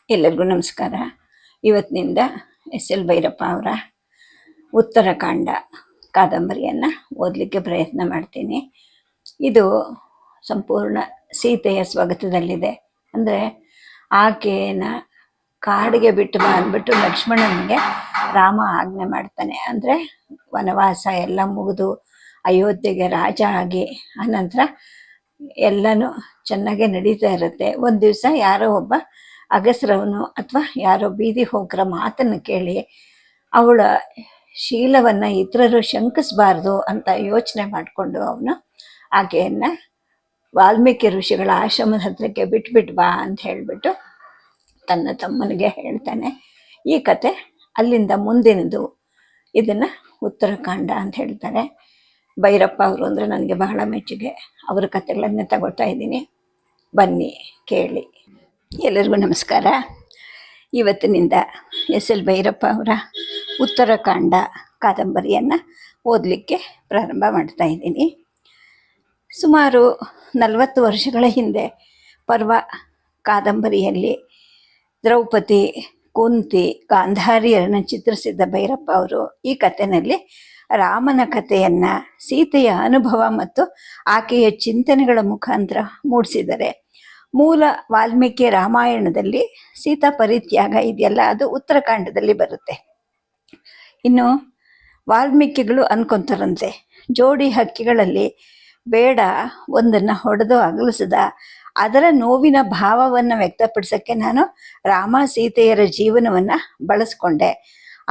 ಎಲ್ಲರಿಗೂ ನಮಸ್ಕಾರ. ಇವತ್ತಿನಿಂದ ಎಸ್ ಎಲ್ ಭೈರಪ್ಪ ಅವರ ಉತ್ತರಕಾಂಡ ಕಾದಂಬರಿಯನ್ನು ಓದಲಿಕ್ಕೆ ಪ್ರಯತ್ನ ಮಾಡ್ತೀನಿ. ಇದು ಸಂಪೂರ್ಣ ಸೀತೆಯ ಸ್ವಗತದಲ್ಲಿದೆ. ಅಂದರೆ ಆಕೆಯನ್ನು ಕಾಡಿಗೆ ಬಿಟ್ಟು ಬಾ ಅಂದ್ಬಿಟ್ಟು ಲಕ್ಷ್ಮಣನಿಗೆ ರಾಮ ಆಜ್ಞೆ ಮಾಡ್ತಾನೆ. ಅಂದರೆ ವನವಾಸ ಎಲ್ಲ ಮುಗಿದು ಅಯೋಧ್ಯೆಗೆ ರಾಜ ಆಗಿ ಆನಂತರ ಎಲ್ಲನೂ ಚೆನ್ನಾಗೇ ನಡೀತಾ ಇರುತ್ತೆ. ಒಂದು ದಿವಸ ಯಾರೋ ಒಬ್ಬ ಅಗಸ್ರವನು ಅಥವಾ ಯಾರೋ ಬೀದಿ ಹೋಗ್ರ ಮಾತನ್ನು ಕೇಳಿ ಅವಳ ಶೀಲವನ್ನು ಇತರರು ಶಂಕಿಸಬಾರ್ದು ಅಂತ ಯೋಚನೆ ಮಾಡಿಕೊಂಡು ಅವನು ಆಕೆಯನ್ನು ವಾಲ್ಮೀಕಿ ಋಷಿಗಳ ಆಶ್ರಮದ ಹತ್ರಕ್ಕೆ ಬಿಟ್ಬಿಟ್ಟು ಬಾ ಅಂತ ಹೇಳಿಬಿಟ್ಟು ತನ್ನ ತಮ್ಮನಿಗೆ ಹೇಳ್ತಾನೆ. ಈ ಕತೆ ಅಲ್ಲಿಂದ ಮುಂದಿನದು. ಇದನ್ನು ಉತ್ತರಕಾಂಡ ಅಂತ ಹೇಳ್ತಾರೆ. ಭೈರಪ್ಪ ಅವರು ಅಂದರೆ ನನಗೆ ಬಹಳ ಮೆಚ್ಚುಗೆ. ಅವರ ಕಥೆಗಳನ್ನೇ ತಗೊಳ್ತಾ ಇದ್ದೀನಿ, ಬನ್ನಿ ಕೇಳಿ. ಎಲ್ಲರಿಗೂ ನಮಸ್ಕಾರ. ಇವತ್ತಿನಿಂದ ಎಸ್ ಎಲ್ ಭೈರಪ್ಪ ಅವರ ಉತ್ತರಕಾಂಡ ಕಾದಂಬರಿಯನ್ನು ಓದಲಿಕ್ಕೆ ಪ್ರಾರಂಭ ಮಾಡ್ತಾ ಇದ್ದೀನಿ. ಸುಮಾರು 40 ವರ್ಷಗಳ ಹಿಂದೆ ಪರ್ವ ಕಾದಂಬರಿಯಲ್ಲಿ ದ್ರೌಪದಿ, ಕುಂತಿ, ಗಾಂಧಾರಿಯರನ್ನು ಚಿತ್ರಿಸಿದ್ದ ಭೈರಪ್ಪ ಅವರು ಈ ಕಥೆಯಲ್ಲಿ ರಾಮನ ಕಥೆಯನ್ನು ಸೀತೆಯ ಅನುಭವ ಮತ್ತು ಆಕೆಯ ಚಿಂತನೆಗಳ ಮುಖಾಂತರ ಮೂಡಿಸಿದ್ದಾರೆ. ಮೂಲ ವಾಲ್ಮೀಕಿ ರಾಮಾಯಣದಲ್ಲಿ ಸೀತಾ ಪರಿತ್ಯಾಗ ಇದೆಯಲ್ಲ, ಅದು ಉತ್ತರಕಾಂಡದಲ್ಲಿ ಬರುತ್ತೆ. ಇನ್ನು ವಾಲ್ಮೀಕಿಗಳು ಅನ್ಕೊಂತಾರಂತೆ, ಜೋಡಿ ಹಕ್ಕಿಗಳಲ್ಲಿ ಬೇಡ ಒಂದನ್ನು ಹೊಡೆದು ಅಗಲಿಸಿದ, ಅದರ ನೋವಿನ ಭಾವವನ್ನು ವ್ಯಕ್ತಪಡಿಸೋಕ್ಕೆ ನಾನು ರಾಮ ಸೀತೆಯರ ಜೀವನವನ್ನು ಬಳಸ್ಕೊಂಡೆ.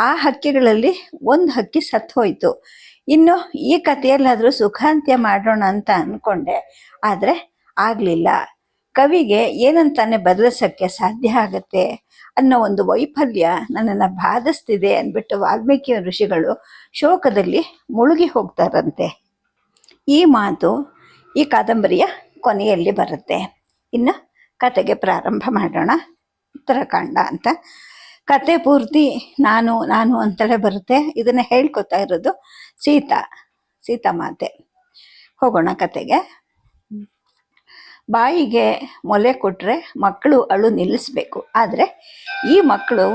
ಆ ಹಕ್ಕಿಗಳಲ್ಲಿ ಒಂದು ಹಕ್ಕಿ ಸತ್ತು ಹೋಯಿತು. ಇನ್ನು ಈ ಕಥೆಯಲ್ಲಾದರೂ ಸುಖಾಂತ್ಯ ಮಾಡೋಣ ಅಂತ ಅಂದ್ಕೊಂಡೆ, ಆದರೆ ಆಗಲಿಲ್ಲ. ಕವಿಗೆ ಏನಂತಾನೆ ಬದಲಿಸೋಕ್ಕೆ ಸಾಧ್ಯ ಆಗುತ್ತೆ ಅನ್ನೋ ಒಂದು ವೈಫಲ್ಯ ನನ್ನನ್ನು ಬಾಧಿಸ್ತಿದೆ ಅಂದ್ಬಿಟ್ಟು ವಾಲ್ಮೀಕಿ ಋಷಿಗಳು ಶೋಕದಲ್ಲಿ ಮುಳುಗಿ ಹೋಗ್ತಾರಂತೆ. ಈ ಮಾತು ಈ ಕಾದಂಬರಿಯ ಕೊನೆಯಲ್ಲಿ ಬರುತ್ತೆ. ಇನ್ನು ಕತೆಗೆ ಪ್ರಾರಂಭ ಮಾಡೋಣ. ಉತ್ತರಕಾಂಡ ಅಂತ ಕತೆ ಪೂರ್ತಿ ನಾನು ಅಂತಲೇ ಬರುತ್ತೆ. ಇದನ್ನು ಹೇಳ್ಕೊತಾ ಇರೋದು ಸೀತಾ ಮಾತೆ. ಹೋಗೋಣ ಕತೆಗೆ. ಬಾಯಿಗೆ ಮೊಲೆ ಕೊಟ್ಟರೆ ಮಕ್ಕಳು ಅಳು ನಿಲ್ಲಿಸ್ಬೇಕು. ಆದರೆ ಈ ಮಕ್ಕಳು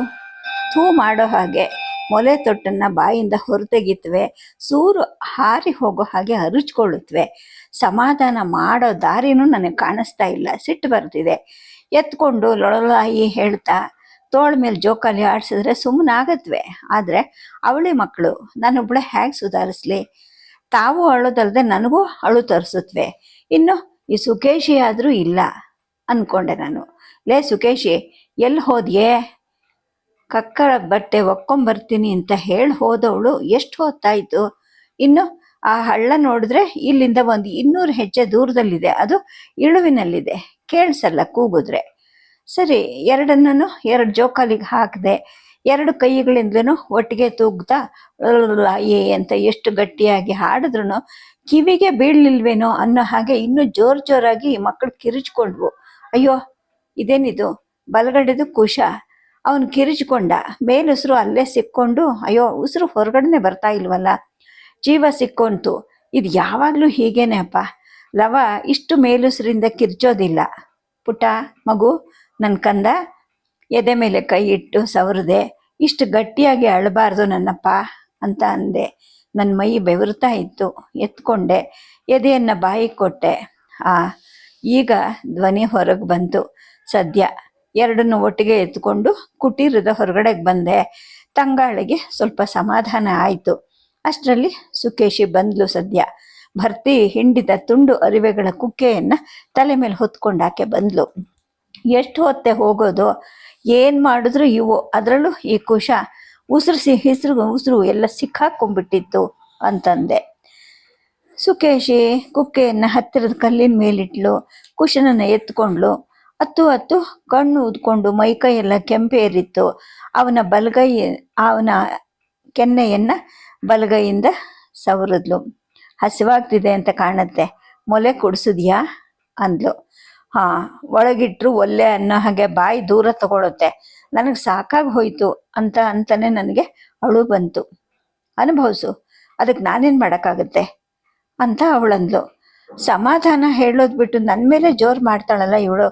ಥೂ ಮಾಡೋ ಹಾಗೆ ಮೊಲೆ ತೊಟ್ಟನ್ನು ಬಾಯಿಂದ ಹೊರತೆಗಿತ್ವೆ, ಸೂರು ಹಾರಿ ಹೋಗೋ ಹಾಗೆ ಅರುಚ್ಕೊಳ್ಳುತ್ತವೆ. ಸಮಾಧಾನ ಮಾಡೋ ದಾರಿನೂ ನನಗೆ ಕಾಣಿಸ್ತಾ ಇಲ್ಲ. ಸಿಟ್ಟು ಬರ್ತಿದೆ. ಎತ್ಕೊಂಡು ಲೊಳಲಾಯಿ ಹೇಳ್ತಾ ತೋಳ ಮೇಲೆ ಜೋಕಾಲಿ ಆಡಿಸಿದ್ರೆ ಸುಮ್ಮನಾಗತ್ವೆ. ಆದರೆ ಅವಳಿ ಮಕ್ಕಳು ನಾನೊಬ್ಬಳೆ ಹೇಗೆ ಸುಧಾರಿಸ್ಲಿ? ತಾವು ಅಳೋದಲ್ಲದೆ ನನಗೂ ಅಳು ತರಿಸುತ್ತವೆ. ಇನ್ನು ಈ ಸುಕೇಶಿ ಆದರೂ ಇಲ್ಲ ಅಂದ್ಕೊಂಡೆ ನಾನು. ಲೇ ಸುಕೇಶಿ, ಎಲ್ಲಿ ಹೋದ್ಯೆ? ಕಕ್ಕಳ ಬಟ್ಟೆ ಒಕ್ಕೊಂಬರ್ತೀನಿ ಅಂತ ಹೇಳಿ ಹೋದವಳು ಎಷ್ಟು ಹೊತ್ತಾಯಿತು? ಇನ್ನು ಆ ಹಳ್ಳ ನೋಡಿದ್ರೆ ಇಲ್ಲಿಂದ ಒಂದು 200 ಹೆಜ್ಜೆ ದೂರದಲ್ಲಿದೆ. ಅದು ಇಳುವಿನಲ್ಲಿದೆ, ಕೇಳಿಸಲ್ಲ ಕೂಗಿದ್ರೆ. ಸರಿ, ಎರಡನ್ನೂ 2 ಜೋಕಾಲಿಗೆ ಹಾಕಿದೆ. 2 ಕೈಗಳಿಂದಲೂ ಒಟ್ಟಿಗೆ ತೂಗ್ತಾ ಅಂತ ಎಷ್ಟು ಗಟ್ಟಿಯಾಗಿ ಹಾಡಿದ್ರು ಕಿವಿಗೆ ಬೀಳಲಿಲ್ವೇನೋ ಅನ್ನೋ ಹಾಗೆ ಇನ್ನೂ ಜೋರಾಗಿ ಮಕ್ಕಳು ಕಿರಿಚ್ಕೊಂಡ್ವು. ಅಯ್ಯೋ, ಇದೇನಿದು? ಬಲಗಡೆದು ಕುಶ. ಅವನು ಕಿರಿಚ್ಕೊಂಡ. ಮೇಲುಸಿರು ಅಲ್ಲೇ ಸಿಕ್ಕೊಂಡು, ಅಯ್ಯೋ ಉಸಿರು ಹೊರಗಡೆನೆ ಬರ್ತಾ ಇಲ್ವಲ್ಲ, ಜೀವ ಸಿಕ್ಕೊಂತು. ಇದು ಯಾವಾಗಲೂ ಹೀಗೇನೆ ಅಪ್ಪ. ಲವ ಇಷ್ಟು ಮೇಲುಸಿರಿಂದ ಕಿರ್ಚೋದಿಲ್ಲ. ಪುಟ್ಟ ಮಗು, ನನ್ನ ಕಂದ, ಎದೆ ಮೇಲೆ ಕೈ ಇಟ್ಟು ಸವರದೆ, ಇಷ್ಟು ಗಟ್ಟಿಯಾಗಿ ಅಳಬಾರ್ದು ನನ್ನಪ್ಪ ಅಂತ ಅಂದೆ. ನನ್ನ ಮೈ ಬೆವರ್ತಾ ಇತ್ತು. ಎತ್ಕೊಂಡೆ, ಎದೆಯನ್ನು ಬಾಯಿಗೆ ಕೊಟ್ಟೆ. ಈಗ ಧ್ವನಿ ಹೊರಗೆ ಬಂತು. ಸದ್ಯ ಎರಡನ್ನು ಒಟ್ಟಿಗೆ ಎತ್ಕೊಂಡು ಕುಟೀರದ ಹೊರಗಡೆಗೆ ಬಂದೆ. ತಂಗಾಳಿಗೆ ಸ್ವಲ್ಪ ಸಮಾಧಾನ ಆಯಿತು. ಅಷ್ಟರಲ್ಲಿ ಸುಕೇಶಿ ಬಂದ್ಲು. ಸದ್ಯ ಭರ್ತಿ ಹಿಂಡಿದ ತುಂಡು ಅರಿವೆಗಳ ಕುಕ್ಕೆಯನ್ನು ತಲೆ ಮೇಲೆ ಹೊತ್ಕೊಂಡಾಕೆ ಬಂದ್ಲು. ಎಷ್ಟು ಹೊತ್ತೆ ಹೋಗೋದು? ಏನು ಮಾಡಿದ್ರು ಇವು, ಅದರಲ್ಲೂ ಈ ಕುಶ ಉಸಿರು ಎಲ್ಲ ಸಿಕ್ಕಾಕೊಂಡ್ಬಿಟ್ಟಿತ್ತು ಅಂತಂದೆ. ಸುಕೇಶಿ ಕುಕ್ಕೆಯನ್ನು ಹತ್ತಿರದ ಕಲ್ಲಿನ ಮೇಲಿಟ್ಲು. ಕುಶನನ್ನು ಎತ್ಕೊಂಡ್ಲು. ಹತ್ತು ಕಣ್ಣು ಊದ್ಕೊಂಡು ಮೈಕೈ ಎಲ್ಲ ಕೆಂಪೇರಿತ್ತು. ಅವನ ಕೆನ್ನೆಯನ್ನು ಬಲಗೈಯಿಂದ ಸವರಿದ್ಲು. ಹಸಿವಾಗ್ತಿದೆ ಅಂತ ಕಾಣುತ್ತೆ, ಮೊಲೆ ಕುಡಿಸಿದ್ಯಾ ಅಂದ್ಲು. ಒಳಗಿಟ್ರು ಒಲ್ಲೆ ಅನ್ನೋ ಹಾಗೆ ಬಾಯಿ ದೂರ ತಗೊಳುತ್ತೆ. ನನಗೆ ಸಾಕಾಗಿ ಹೋಯ್ತು ಅಂತಾನೆ ನನಗೆ ಅಳು ಬಂತು. ಅನುಭವಿಸು, ಅದಕ್ಕೆ ನಾನೇನು ಮಾಡೋಕ್ಕಾಗತ್ತೆ ಅಂತ ಅವಳಂದ್ಲು. ಸಮಾಧಾನ ಹೇಳೋದು ಬಿಟ್ಟು ನನ್ನ ಮೇಲೆ ಜೋರು ಮಾಡ್ತಾಳಲ್ಲ ಇವಳು.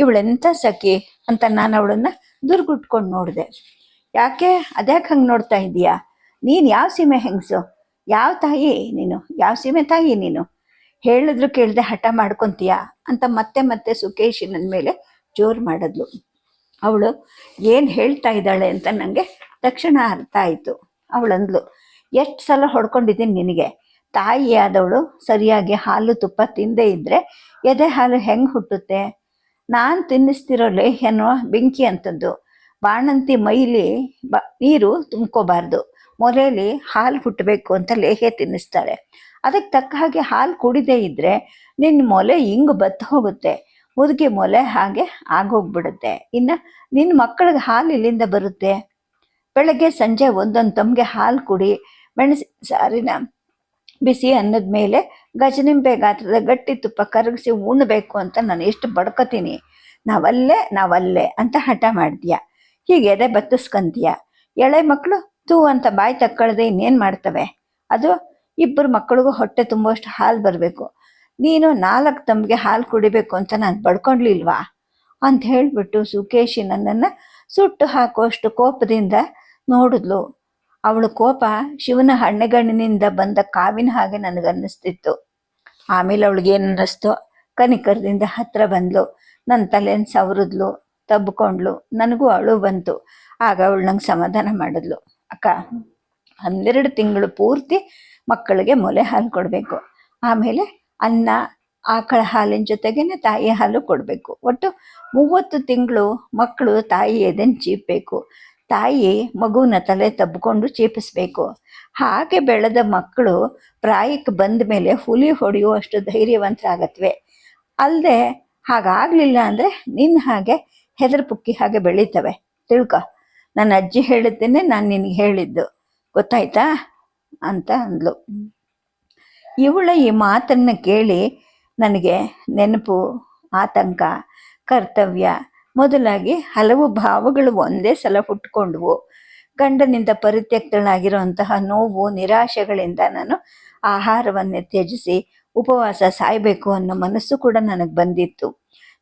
ಇವಳೆಂಥ ಸಖಿ ಅಂತ ನಾನು ಅವಳನ್ನ ದುರ್ಗುಟ್ಕೊಂಡು ನೋಡಿದೆ. ಯಾಕೆ ಅದ್ಯಾಕೆ ಹಂಗೆ ನೋಡ್ತಾ ಇದೀಯಾ? ನೀನು ಯಾವ ಸೀಮೆ ಹೆಂಗಸು? ಯಾವ ತಾಯಿ ನೀನು? ಯಾವ ಸೀಮೆ ತಾಯಿ ನೀನು? ಹೇಳಿದ್ರು ಕೇಳದೆ ಹಠ ಮಾಡ್ಕೊತೀಯ ಅಂತ ಮತ್ತೆ ಮತ್ತೆ ಸುಕೇಶಿ ನನ್ನ ಮೇಲೆ ಜೋರು ಮಾಡಿದ್ಲು. ಅವಳು ಏನು ಹೇಳ್ತಾ ಇದ್ದಾಳೆ ಅಂತ ನನಗೆ ತಕ್ಷಣ ಅರ್ಥ ಆಯಿತು. ಅವಳಂದ್ಲು, ಎಷ್ಟು ಸಲ ಹೊಡ್ಕೊಂಡಿದ್ದೀನಿ ನಿನಗೆ. ತಾಯಿಯಾದವಳು ಸರಿಯಾಗಿ ಹಾಲು ತುಪ್ಪ ತಿಂದೇ ಇದ್ದರೆ ಎದೆ ಹಾಲು ಹೆಂಗೆ ಹುಟ್ಟುತ್ತೆ? ನಾನು ತಿನ್ನಿಸ್ತಿರೋ ಲೇಹ್ಯನೋ ಬೆಂಕಿ ಅಂತದ್ದು. ಬಾಣಂತಿ ಮೈಲಿ ನೀರು ತುಂಬ್ಕೋಬಾರ್ದು, ಮೊಲೆಯಲ್ಲಿ ಹಾಲು ಹುಟ್ಟಬೇಕು ಅಂತ ಲೇಹ್ಯ ತಿನ್ನಿಸ್ತಾರೆ. ಅದಕ್ಕೆ ತಕ್ಕ ಹಾಗೆ ಹಾಲು ಕುಡಿದೇ ಇದ್ದರೆ ನಿನ್ನ ಮೊಲೆ ಹಿಂಗೆ ಬತ್ತು ಹೋಗುತ್ತೆ, ಮುದುಕಿ ಮೊಲೆ ಹಾಗೆ ಆಗೋಗ್ಬಿಡುತ್ತೆ. ಇನ್ನು ನಿನ್ನ ಮಕ್ಕಳಿಗೆ ಹಾಲು ಇಲ್ಲಿಂದ ಬರುತ್ತೆ? ಬೆಳಗ್ಗೆ ಸಂಜೆ ಒಂದೊಂದು ತಮ್ಗೆ ಹಾಲು ಕುಡಿ, ಸಾರಿನ ಬಿಸಿ ಅನ್ನದ ಮೇಲೆ ಗಜನಿಂಬೆ ಗಾತ್ರದ ಗಟ್ಟಿ ತುಪ್ಪ ಕರಗಿಸಿ ಉಣ್ಣಬೇಕು ಅಂತ ನಾನು ಎಷ್ಟು ಬಡ್ಕೋತೀನಿ. ನಾವಲ್ಲೇ ಅಂತ ಹಠ ಮಾಡ್ತೀಯ, ಹೀಗೆ ಎದೆ ಬತ್ತಿಸ್ಕೊಂತೀಯ. ಎಳೆ ಮಕ್ಕಳು ತೂ ಅಂತ ಬಾಯಿ ತಕ್ಕಳ್ದೆ ಇನ್ನೇನು ಮಾಡ್ತವೆ? ಅದು ಇಬ್ಬರು ಮಕ್ಕಳಿಗೂ ಹೊಟ್ಟೆ ತುಂಬುವಷ್ಟು ಹಾಲು ಬರಬೇಕು. ನೀನು 4 ತಮ್ಗೆ ಹಾಲು ಕುಡಿಬೇಕು ಅಂತ ನಾನು ಬಡ್ಕೊಳ್ಲಿಲ್ವಾ ಅಂತ ಹೇಳಿಬಿಟ್ಟು ಸುಕೇಶಿ ನನ್ನನ್ನು ಸುಟ್ಟು ಹಾಕುವಷ್ಟು ಕೋಪದಿಂದ ನೋಡಿದ್ಲು. ಅವಳು ಕೋಪ ಶಿವನ ಹಣ್ಣೆಗಣ್ಣಿನಿಂದ ಬಂದ ಕಾವಿನ ಹಾಗೆ ನನಗನ್ನಿಸ್ತಿತ್ತು. ಆಮೇಲೆ ಅವಳಿಗೇನು ಅನ್ನಿಸ್ತೋ ಕನಿಕರದಿಂದ ಹತ್ರ ಬಂದ್ಲು, ನನ್ನ ತಲೆಯನ್ನು ಸವರಿದ್ಲು, ತಬ್ಕೊಂಡ್ಲು. ನನಗೂ ಅಳು ಬಂತು. ಆಗ ಅವಳು ನಂಗೆ ಸಮಾಧಾನ ಮಾಡಿದ್ಲು. ಅಕ್ಕ, 12 ತಿಂಗಳು ಪೂರ್ತಿ ಮಕ್ಕಳಿಗೆ ಮೊಲೆ ಹಾಲು ಕೊಡಬೇಕು, ಆಮೇಲೆ ಅನ್ನ ಆಕಳ ಹಾಲಿನ ಜೊತೆಗೇನೆ ತಾಯಿ ಹಾಲು ಕೊಡಬೇಕು. ಒಟ್ಟು 30 ತಿಂಗಳು ಮಕ್ಕಳು ತಾಯಿ ಎದೆನ್ ಚೀಪಬೇಕು, ತಾಯಿ ಮಗುನ ತಲೆ ತಬ್ಕೊಂಡು ಚೀಪಿಸ್ಬೇಕು. ಹಾಗೆ ಬೆಳೆದ ಮಕ್ಕಳು ಪ್ರಾಯಕ್ಕೆ ಬಂದ ಮೇಲೆ ಹುಲಿ ಹೊಡೆಯುವಷ್ಟು ಧೈರ್ಯವಂತರಾಗತ್ವೆ. ಅಲ್ಲದೆ ಹಾಗಾಗಲಿಲ್ಲ ಅಂದರೆ ನಿನ್ನ ಹಾಗೆ ಹೆದರ್ ಪುಕ್ಕಿ ಹಾಗೆ ಬೆಳೀತವೆ. ತಿಳ್ಕೊ, ನನ್ನ ಅಜ್ಜಿ ಹೇಳಿದ್ದೇನೆ ನಾನು ನಿನಗೆ ಹೇಳಿದ್ದು, ಗೊತ್ತಾಯ್ತಾ ಅಂತ ಅಂದ್ಲು. ಇವಳ ಈ ಮಾತನ್ನು ಕೇಳಿ ನನಗೆ ನೆನಪು, ಆತಂಕ, ಕರ್ತವ್ಯ ಮೊದಲಾಗಿ ಹಲವು ಭಾವಗಳು ಒಂದೇ ಸಲ ಹುಟ್ಕೊಂಡ್ವು. ಗಂಡನಿಂದ ಪರಿತ್ಯಕ್ತಳಾಗಿರುವಂತಹ ನೋವು, ನಿರಾಶೆಗಳಿಂದ ನಾನು ಆಹಾರವನ್ನೇ ತ್ಯಜಿಸಿ ಉಪವಾಸ ಸಾಯಬೇಕು ಅನ್ನೋ ಮನಸ್ಸು ಕೂಡ ನನಗೆ ಬಂದಿತ್ತು.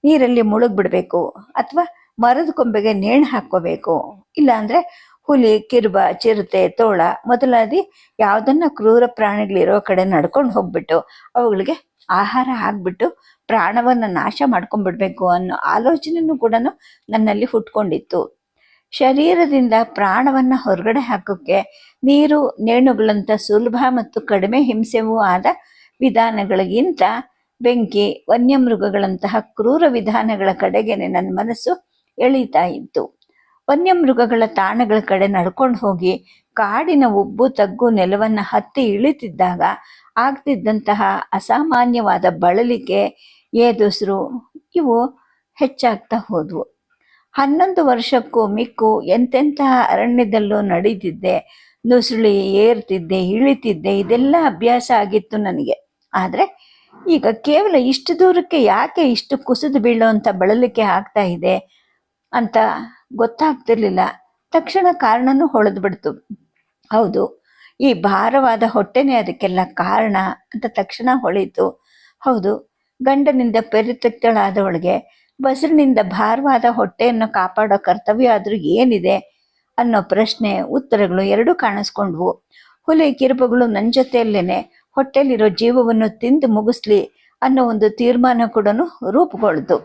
ನೀರಲ್ಲಿ ಮುಳುಗ್ಬಿಡ್ಬೇಕು ಅಥವಾ ಮರದ ಕೊಂಬೆಗೆ ನೇಣು ಹಾಕ್ಕೋಬೇಕು, ಇಲ್ಲಾಂದರೆ ಹುಲಿ, ಕಿರುಬ, ಚಿರತೆ, ತೋಳ ಮೊದಲಾದಿ ಯಾವುದನ್ನ ಕ್ರೂರ ಪ್ರಾಣಿಗಳಿರೋ ಕಡೆ ನಡ್ಕೊಂಡು ಹೋಗ್ಬಿಟ್ಟು ಅವುಗಳಿಗೆ ಆಹಾರ ಹಾಕ್ಬಿಟ್ಟು ಪ್ರಾಣವನ್ನು ನಾಶ ಮಾಡ್ಕೊಂಡ್ಬಿಡ್ಬೇಕು ಅನ್ನೋ ಆಲೋಚನೆಯೂ ಕೂಡ ನನ್ನಲ್ಲಿ ಹುಟ್ಕೊಂಡಿತ್ತು. ಶರೀರದಿಂದ ಪ್ರಾಣವನ್ನು ಹೊರಗಡೆ ಹಾಕೋಕ್ಕೆ ನೀರು, ನೇಣುಗಳಂಥ ಸುಲಭ ಮತ್ತು ಕಡಿಮೆ ಹಿಂಸೆವೂ ಆದ ವಿಧಾನಗಳಿಗಿಂತ ಬೆಂಕಿ, ವನ್ಯಮೃಗಗಳಂತಹ ಕ್ರೂರ ವಿಧಾನಗಳ ಕಡೆಗೇನೆ ನನ್ನ ಮನಸ್ಸು ಎಳೀತಾ ಇತ್ತು. ವನ್ಯಮೃಗಗಳ ತಾಣಗಳ ಕಡೆ ನಡ್ಕೊಂಡು ಹೋಗಿ ಕಾಡಿನ ಉಬ್ಬು ತಗ್ಗು ನೆಲವನ್ನು ಹತ್ತಿ ಇಳಿತಿದ್ದಾಗ ಆಗ್ತಿದ್ದಂತಹ ಅಸಾಮಾನ್ಯವಾದ ಬಳಲಿಕೆ, ಏದುಸಿರು ಇವು ಹೆಚ್ಚಾಗ್ತಾ ಹೋದ್ವು. 11 ವರ್ಷಕ್ಕೂ ಮಿಕ್ಕು ಎಂತೆಂತಹ ಅರಣ್ಯದಲ್ಲೂ ನಡೀತಿದ್ದೆ, ನುಸುಳಿ ಏರ್ತಿದ್ದೆ, ಇಳಿತಿದ್ದೆ, ಇದೆಲ್ಲ ಅಭ್ಯಾಸ ಆಗಿತ್ತು ನನಗೆ. ಆದರೆ ಈಗ ಕೇವಲ ಇಷ್ಟು ದೂರಕ್ಕೆ ಯಾಕೆ ಇಷ್ಟು ಕುಸಿದು ಬೀಳೋವಂಥ ಬಳಲಿಕೆ ಆಗ್ತಾ ಇದೆ ಅಂತ ಗೊತ್ತಾಗ್ತಿರ್ಲಿಲ್ಲ. ತಕ್ಷಣ ಕಾರಣನೂ ಹೊಳೆದು ಬಿಡ್ತು. ಹೌದು, ಈ ಭಾರವಾದ ಹೊಟ್ಟೆನೇ ಅದಕ್ಕೆಲ್ಲ ಕಾರಣ ಅಂತ ತಕ್ಷಣ ಹೊಳೀತು. ಹೌದು, ಗಂಡನಿಂದ ಪರಿತ್ಯಕ್ತಳಾದವಳಿಗೆ ಬಸರಿನಿಂದ ಭಾರವಾದ ಹೊಟ್ಟೆಯನ್ನು ಕಾಪಾಡೋ ಕರ್ತವ್ಯ ಆದರೂ ಏನಿದೆ ಅನ್ನೋ ಪ್ರಶ್ನೆ, ಉತ್ತರಗಳು ಎರಡೂ ಕಾಣಿಸ್ಕೊಂಡ್ವು. ಹುಲಿ, ಕಿರುಬಗಳು ನನ್ನ ಜೊತೆಯಲ್ಲೇನೆ ಹೊಟ್ಟೆಲಿರೋ ಜೀವವನ್ನು ತಿಂದು ಮುಗಿಸ್ಲಿ ಅನ್ನೋ ಒಂದು ತೀರ್ಮಾನ ಕೂಡ ರೂಪುಗೊಳ್ತು.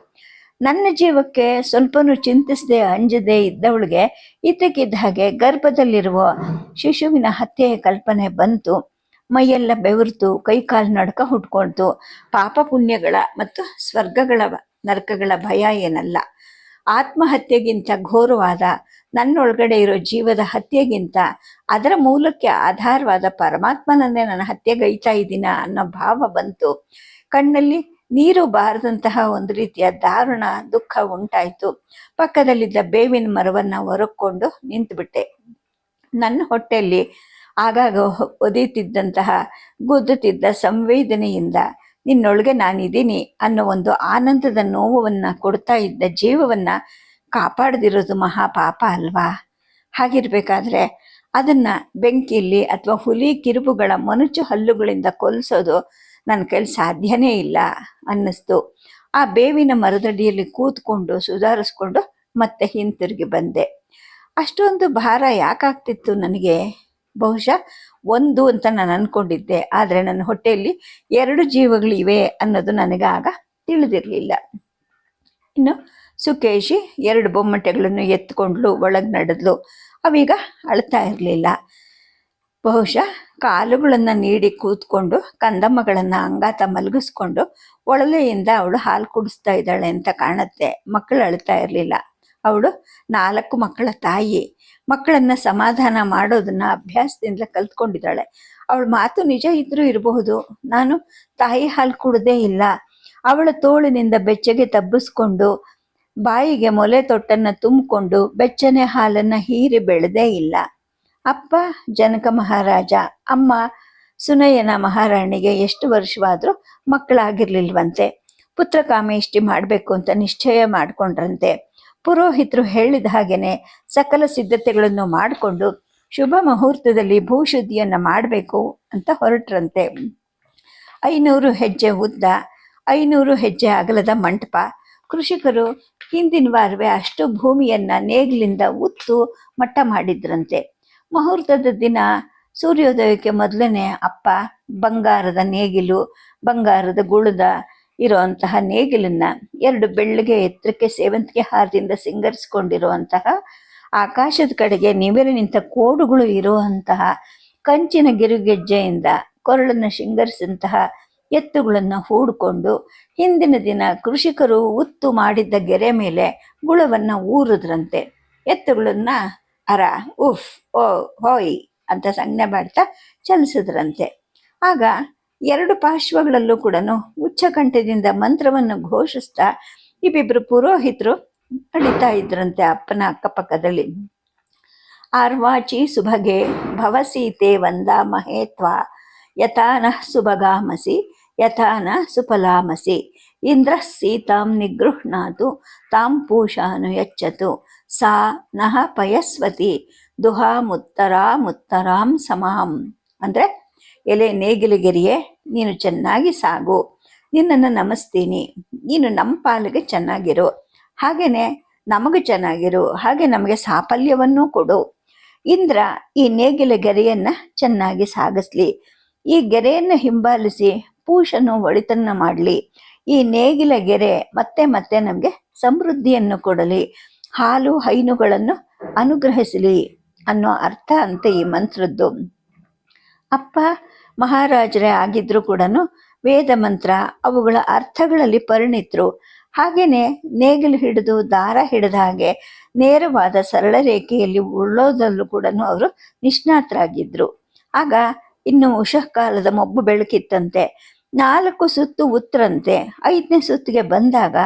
ನನ್ನ ಜೀವಕ್ಕೆ ಸ್ವಲ್ಪನೂ ಚಿಂತಿಸದೆ, ಅಂಜದೆ ಇದ್ದವಳಿಗೆ ಇದ್ದಕ್ಕಿದ್ದ ಹಾಗೆ ಗರ್ಭದಲ್ಲಿರುವ ಶಿಶುವಿನ ಹತ್ಯೆಯ ಕಲ್ಪನೆ ಬಂತು. ಮೈಯೆಲ್ಲ ಬೆವರ್ತು, ಕೈಕಾಲು ನಡ್ಕ ಹುಟ್ಕೊಳ್ತು. ಪಾಪ ಪುಣ್ಯಗಳ ಮತ್ತು ಸ್ವರ್ಗಗಳ ನರಕಗಳ ಭಯ ಏನಲ್ಲ, ಆತ್ಮಹತ್ಯೆಗಿಂತ ಘೋರವಾದ ನನ್ನೊಳಗಡೆ ಇರೋ ಜೀವದ ಹತ್ಯೆಗಿಂತ ಅದರ ಮೂಲಕ್ಕೆ ಆಧಾರವಾದ ಪರಮಾತ್ಮನನ್ನೇ ನಾನು ಹತ್ಯೆಗೈತಾ ಇದ್ದೀನ ಅನ್ನೋ ಭಾವ ಬಂತು. ಕಣ್ಣಲ್ಲಿ ನೀರು ಬಾರದಂತಹ ಒಂದು ರೀತಿಯ ದಾರುಣ ದುಃಖ ಉಂಟಾಯಿತು. ಪಕ್ಕದಲ್ಲಿದ್ದ ಬೇವಿನ ಮರವನ್ನು ಹೊರಕೊಂಡು ನಿಂತುಬಿಟ್ಟೆ. ನನ್ನ ಹೊಟ್ಟೆಯಲ್ಲಿ ಆಗಾಗ ಒದೀತಿದ್ದಂತಹ ಗುದ್ದುತ್ತಿದ್ದ ಸಂವೇದನೆಯಿಂದ ನಿನ್ನೊಳಗೆ ನಾನಿದ್ದೀನಿ ಅನ್ನೋ ಒಂದು ಆನಂದದ ನೋವನ್ನು ಕೊಡ್ತಾ ಇದ್ದ ಜೀವವನ್ನು ಕಾಪಾಡದಿರೋದು ಮಹಾಪಾಪ ಅಲ್ವಾ? ಹಾಗಿರ್ಬೇಕಾದ್ರೆ ಅದನ್ನು ಬೆಂಕಿಯಲ್ಲಿ ಅಥವಾ ಹುಲಿ, ಕಿರುಬುಗಳ ಮೊನಚು ಹಲ್ಲುಗಳಿಂದ ಕೊಲ್ಲಿಸೋದು ನನ್ನ ಕೈಲಿ ಸಾಧ್ಯನೇ ಇಲ್ಲ ಅನ್ನಿಸ್ತು. ಆ ಬೇವಿನ ಮರದಡಿಯಲ್ಲಿ ಕೂತ್ಕೊಂಡು ಸುಧಾರಿಸ್ಕೊಂಡು ಮತ್ತೆ ಹಿಂತಿರುಗಿ ಬಂದೆ. ಅಷ್ಟೊಂದು ಭಾರ ಯಾಕಾಗ್ತಿತ್ತು ನನಗೆ? ಬಹುಶಃ ಒಂದು ಅಂತ ನಾನು ಅಂದ್ಕೊಂಡಿದ್ದೆ, ಆದರೆ ನನ್ನ ಹೊಟ್ಟೆಯಲ್ಲಿ 2 ಜೀವಗಳಿವೆ ಅನ್ನೋದು ನನಗೆ ಆಗ ತಿಳಿದಿರಲಿಲ್ಲ. ಇನ್ನು ಸುಕೇಶಿ 2 ಬೊಮ್ಮಟೆಗಳನ್ನು ಎತ್ಕೊಂಡ್ಲು, ಒಳಗೆ ನಡೆದ್ಲು. ಅವೀಗ ಅಳ್ತಾ ಇರಲಿಲ್ಲ. ಬಹುಶಃ ಕಾಲುಗಳನ್ನು ನೀಡಿ ಕೂತ್ಕೊಂಡು ಕಂದಮ್ಮಗಳನ್ನು ಅಂಗಾತ ಮಲಗಿಸ್ಕೊಂಡು ಒಳಲೆಯಿಂದ ಅವಳು ಹಾಲು ಕುಡಿಸ್ತಾ ಇದ್ದಾಳೆ ಅಂತ ಕಾಣುತ್ತೆ. ಮಕ್ಕಳು ಅಳ್ತಾ ಇರಲಿಲ್ಲ. ಅವಳು 4 ಮಕ್ಕಳ ತಾಯಿ. ಮಕ್ಕಳನ್ನ ಸಮಾಧಾನ ಮಾಡೋದನ್ನ ಅಭ್ಯಾಸದಿಂದ ಕಲ್ತ್ಕೊಂಡಿದ್ದಾಳೆ. ಅವಳ ಮಾತು ನಿಜ ಇದ್ರೂ ಇರಬಹುದು. ನಾನು ತಾಯಿ ಹಾಲು ಕುಡದೇ ಇಲ್ಲ. ಅವಳ ತೋಳಿನಿಂದ ಬೆಚ್ಚಗೆ ತಬ್ಬಿಸ್ಕೊಂಡು ಬಾಯಿಗೆ ಮೊಲೆ ತೊಟ್ಟನ್ನು ತುಂಬಿಕೊಂಡು ಬೆಚ್ಚನೆ ಹಾಲನ್ನು ಹೀರಿ ಬೆಳೆದೇ ಇಲ್ಲ. ಅಪ್ಪ ಜನಕ ಮಹಾರಾಜ, ಅಮ್ಮ ಸುನಯನ ಮಹಾರಾಣಿಗೆ ಎಷ್ಟು ವರ್ಷವಾದರೂ ಮಕ್ಕಳಾಗಿರ್ಲಿಲ್ವಂತೆ. ಪುತ್ರ ಕಾಮೇಷ್ಟಿ ಮಾಡಬೇಕು ಅಂತ ನಿಶ್ಚಯ ಮಾಡಿಕೊಂಡ್ರಂತೆ. ಪುರೋಹಿತರು ಹೇಳಿದ ಹಾಗೇನೆ ಸಕಲ ಸಿದ್ಧತೆಗಳನ್ನು ಮಾಡಿಕೊಂಡು ಶುಭ ಮುಹೂರ್ತದಲ್ಲಿ ಭೂಶುದ್ಧಿಯನ್ನು ಮಾಡಬೇಕು ಅಂತ ಹೊರಟ್ರಂತೆ. 500 ಹೆಜ್ಜೆ ಉದ್ದ, 500 ಹೆಜ್ಜೆ ಅಗಲದ ಮಂಟಪ. ಕೃಷಿಕರು ಹಿಂದಿನ ವಾರವೇ ಅಷ್ಟು ಭೂಮಿಯನ್ನ ನೇಗಿಲಿಂದ ಉತ್ತು ಮಟ್ಟ ಮಾಡಿದ್ರಂತೆ. ಮುಹೂರ್ತದ ದಿನ ಸೂರ್ಯೋದಯಕ್ಕೆ ಮೊದಲನೇ ಅಪ್ಪ ಬಂಗಾರದ ನೇಗಿಲು, ಬಂಗಾರದ ಗುಳದ ಇರುವಂತಹ ನೇಗಿಲನ್ನ 2 ಬೆಳ್ಳಗೆ ಎತ್ತರಕ್ಕೆ ಸೇವಂತಿಗೆ ಹಾರದಿಂದ ಸಿಂಗರಿಸಿಕೊಂಡಿರುವಂತಹ, ಆಕಾಶದ ಕಡೆಗೆ ನಿಮಿರಿ ನಿಂತ ಕೋಡುಗಳು ಇರುವಂತಹ, ಕಂಚಿನ ಗಿರುಗೆಜ್ಜೆಯಿಂದ ಕೊರಳನ್ನು ಶೃಂಗರಿಸಿದಂತಹ ಎತ್ತುಗಳನ್ನು ಹೂಡಿಕೊಂಡು ಹಿಂದಿನ ದಿನ ಕೃಷಿಕರು ಉತ್ತು ಮಾಡಿದ್ದ ಗೆರೆ ಮೇಲೆ ಗುಳವನ್ನು ಊರಿದ್ರಂತೆ. ಎತ್ತುಗಳನ್ನ ಅರ, ಉಫ್, ಓ, ಹೋಯ್ ಅಂತ ಸಂಜ್ಞೆ ಮಾಡ್ತಾ ಚಲಿಸಿದ್ರಂತೆ. ಆಗ 2 ಪಾರ್ಶ್ವಗಳಲ್ಲೂ ಕೂಡ ಉಚ್ಚಕಂಠದಿಂದ ಮಂತ್ರವನ್ನು ಘೋಷಿಸ್ತಾ ಇಬ್ಬಿಬ್ರು ಪುರೋಹಿತರು ನಡೀತಾ ಇದ್ರಂತೆ ಅಪ್ಪನ ಅಕ್ಕಪಕ್ಕದಲ್ಲಿ. ಆರ್ವಾಚಿ ಸುಭಗೆ ಭವಸೀತೆ ವಂದಾಮಹೇ ತ್ವಾ ಯಥಾನ ಸುಭಗಾಮಸಿ ಯಥಾನ ಸುಫಲಾಮಸಿ ಇಂದ್ರ ಸೀತಾಂ ನಿಗೃಹ್ಣಾತು ತಾಂ ಪೂಷಾನು ಯಚ್ಚತು ಸಾ ನಹ ಪಯಸ್ವತಿ ದುಹಾಮುತ್ತರಾಂ ಸಮಾಂ. ಅಂದರೆ, ಎಲೆ ನೇಗಿಲಿಗೆರಿಯೇ, ನೀನು ಚೆನ್ನಾಗಿ ಸಾಗು, ನಿನ್ನನ್ನು ನಮಿಸ್ತೀನಿ, ನೀನು ನಮ್ಮ ಪಾಲಿಗೆ ಚೆನ್ನಾಗಿರು, ಹಾಗೇನೆ ನಮಗೆ ಚೆನ್ನಾಗಿರು, ಹಾಗೆ ನಮಗೆ ಸಾಫಲ್ಯವನ್ನೂ ಕೊಡು. ಇಂದ್ರ ಈ ನೇಗಿಲ ಗೆರೆಯನ್ನು ಚೆನ್ನಾಗಿ ಸಾಗಿಸ್ಲಿ, ಈ ಗೆರೆಯನ್ನು ಹಿಂಬಾಲಿಸಿ ಪೂಷನು ಒಳಿತನ್ನ ಮಾಡಲಿ, ಈ ನೇಗಿಲ ಗೆರೆ ಮತ್ತೆ ಮತ್ತೆ ನಮಗೆ ಸಮೃದ್ಧಿಯನ್ನು ಕೊಡಲಿ, ಹಾಲು ಹೈನುಗಳನ್ನು ಅನುಗ್ರಹಿಸಲಿ ಅನ್ನೋ ಅರ್ಥ ಅಂತ ಈ ಮಂತ್ರದ್ದು. ಅಪ್ಪ ಮಹಾರಾಜರೇ ಆಗಿದ್ರು ಕೂಡ ವೇದ ಮಂತ್ರ ಅವುಗಳ ಅರ್ಥಗಳಲ್ಲಿ ಪರಿಣಿತರು. ಹಾಗೇನೆ ನೇಗಿಲು ಹಿಡಿದು ದಾರ ಹಿಡಿದ ಹಾಗೆ ನೇರವಾದ ಸರಳ ರೇಖೆಯಲ್ಲಿ ಉಳ್ಳೋದಲ್ಲೂ ಕೂಡ ಅವರು ನಿಷ್ಣಾತರಾಗಿದ್ರು. ಆಗ ಇನ್ನು ಉಷಃಕಾಲದ ಮೊಬ್ಬು ಬೆಳಕಿತ್ತಂತೆ. 4 ಸುತ್ತು ಉತ್ತರಂತೆ. 5ನೇ ಸುತ್ತಿಗೆ ಬಂದಾಗ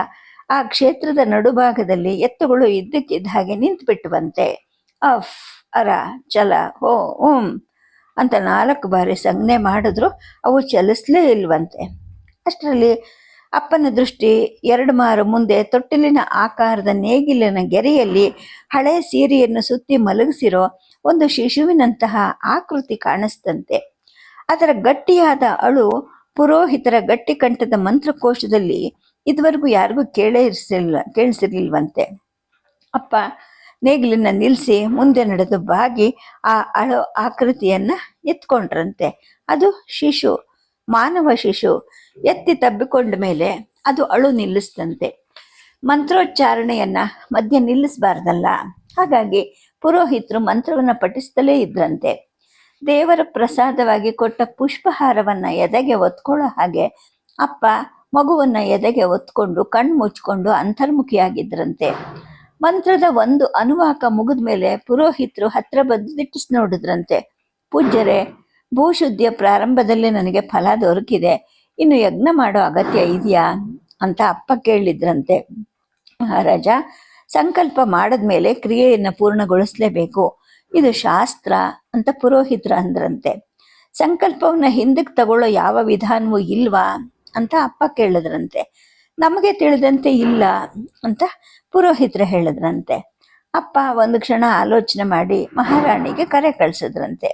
ಆ ಕ್ಷೇತ್ರದ ನಡುಭಾಗದಲ್ಲಿ ಎತ್ತುಗಳು ಇದ್ದಕ್ಕಿದ್ದ ಹಾಗೆ ನಿಂತುಬಿಟ್ಟುವಂತೆ. ಅಫ್, ಅರ, ಚಲ, ಹೋ, ಓಂ ಅಂತ 4 ಬಾರಿ ಸಂಜ್ಞೆ ಮಾಡಿದ್ರು ಅವು ಚಲಿಸ್ಲೇ ಇಲ್ವಂತೆ. ಅಷ್ಟರಲ್ಲಿ ಅಪ್ಪನ ದೃಷ್ಟಿ 2 ಮಾರು ಮುಂದೆ ತೊಟ್ಟಿಲಿನ ಆಕಾರದ ನೇಗಿಲಿನ ಗೆರೆಯಲ್ಲಿ ಹಳೆ ಸೀರೆಯನ್ನು ಸುತ್ತಿ ಮಲಗಿಸಿರೋ ಒಂದು ಶಿಶುವಿನಂತಹ ಆಕೃತಿ ಕಾಣಿಸ್ತಂತೆ. ಅದರ ಗಟ್ಟಿಯಾದ ಅಳು ಪುರೋಹಿತರ ಗಟ್ಟಿ ಕಂಠದ ಮಂತ್ರಕೋಶದಲ್ಲಿ ಇದುವರೆಗೂ ಯಾರಿಗೂ ಕೇಳಿಸಿರ್ಲಿಲ್ವಂತೆ. ಅಪ್ಪ ನೇಗಿಲನ್ನ ನಿಲ್ಲಿಸಿ ಮುಂದೆ ನಡೆದು ಬಾಗಿ ಆ ಅಳು ಆಕೃತಿಯನ್ನ ಎತ್ಕೊಂಡ್ರಂತೆ. ಅದು ಶಿಶು, ಮಾನವ ಶಿಶು. ಎತ್ತಿ ತಬ್ಬಿಕೊಂಡ ಮೇಲೆ ಅದು ಅಳು ನಿಲ್ಲಿಸ್ತಂತೆ. ಮಂತ್ರೋಚ್ಚಾರಣೆಯನ್ನ ಮಧ್ಯೆ ನಿಲ್ಲಿಸಬಾರ್ದಲ್ಲ. ಹಾಗಾಗಿ ಪುರೋಹಿತರು ಮಂತ್ರವನ್ನು ಪಠಿಸ್ತಲೇ ಇದ್ರಂತೆ. ದೇವರ ಪ್ರಸಾದವಾಗಿ ಕೊಟ್ಟ ಪುಷ್ಪಹಾರವನ್ನ ಎದೆಗೆ ಒತ್ಕೊಳ್ಳೋ ಹಾಗೆ ಅಪ್ಪ ಮಗುವನ್ನ ಎದೆಗೆ ಒತ್ಕೊಂಡು ಕಣ್ಣು ಮುಚ್ಕೊಂಡು ಅಂತರ್ಮುಖಿಯಾಗಿದ್ರಂತೆ. ಮಂತ್ರದ ಒಂದು ಅನುವಾಕ ಮುಗಿದ ಮೇಲೆ ಪುರೋಹಿತರು ಹತ್ರ ಬಂದು ದಿಟ್ಟಿಸಿ ನೋಡಿದ್ರಂತೆ. ಪೂಜ್ಯರೇ, ಭೂಶುದ್ಧಿಯ ಪ್ರಾರಂಭದಲ್ಲೇ ನನಗೆ ಫಲ ದೊರಕಿದೆ, ಇನ್ನು ಯಜ್ಞ ಮಾಡೋ ಅಗತ್ಯ ಇದೆಯಾ ಅಂತ ಅಪ್ಪ ಕೇಳಿದ್ರಂತೆ. ಮಹಾರಾಜ, ಸಂಕಲ್ಪ ಮಾಡಿದ್ಮೇಲೆ ಕ್ರಿಯೆಯನ್ನು ಪೂರ್ಣಗೊಳಿಸಲೇಬೇಕು, ಇದು ಶಾಸ್ತ್ರ ಅಂತ ಪುರೋಹಿತರು ಅಂದ್ರಂತೆ. ಸಂಕಲ್ಪವನ್ನ ಹಿಂದಕ್ಕೆ ತಗೊಳ್ಳೋ ಯಾವ ವಿಧಾನವೂ ಇಲ್ವಾ ಅಂತ ಅಪ್ಪ ಕೇಳಿದ್ರಂತೆ. ನಮಗೆ ತಿಳಿದಂತೆ ಇಲ್ಲ ಅಂತ ಪುರೋಹಿತರು ಹೇಳಿದ್ರಂತೆ. ಅಪ್ಪ ಒಂದು ಕ್ಷಣ ಆಲೋಚನೆ ಮಾಡಿ ಮಹಾರಾಣಿಗೆ ಕರೆ ಕಳಿಸಿದ್ರಂತೆ.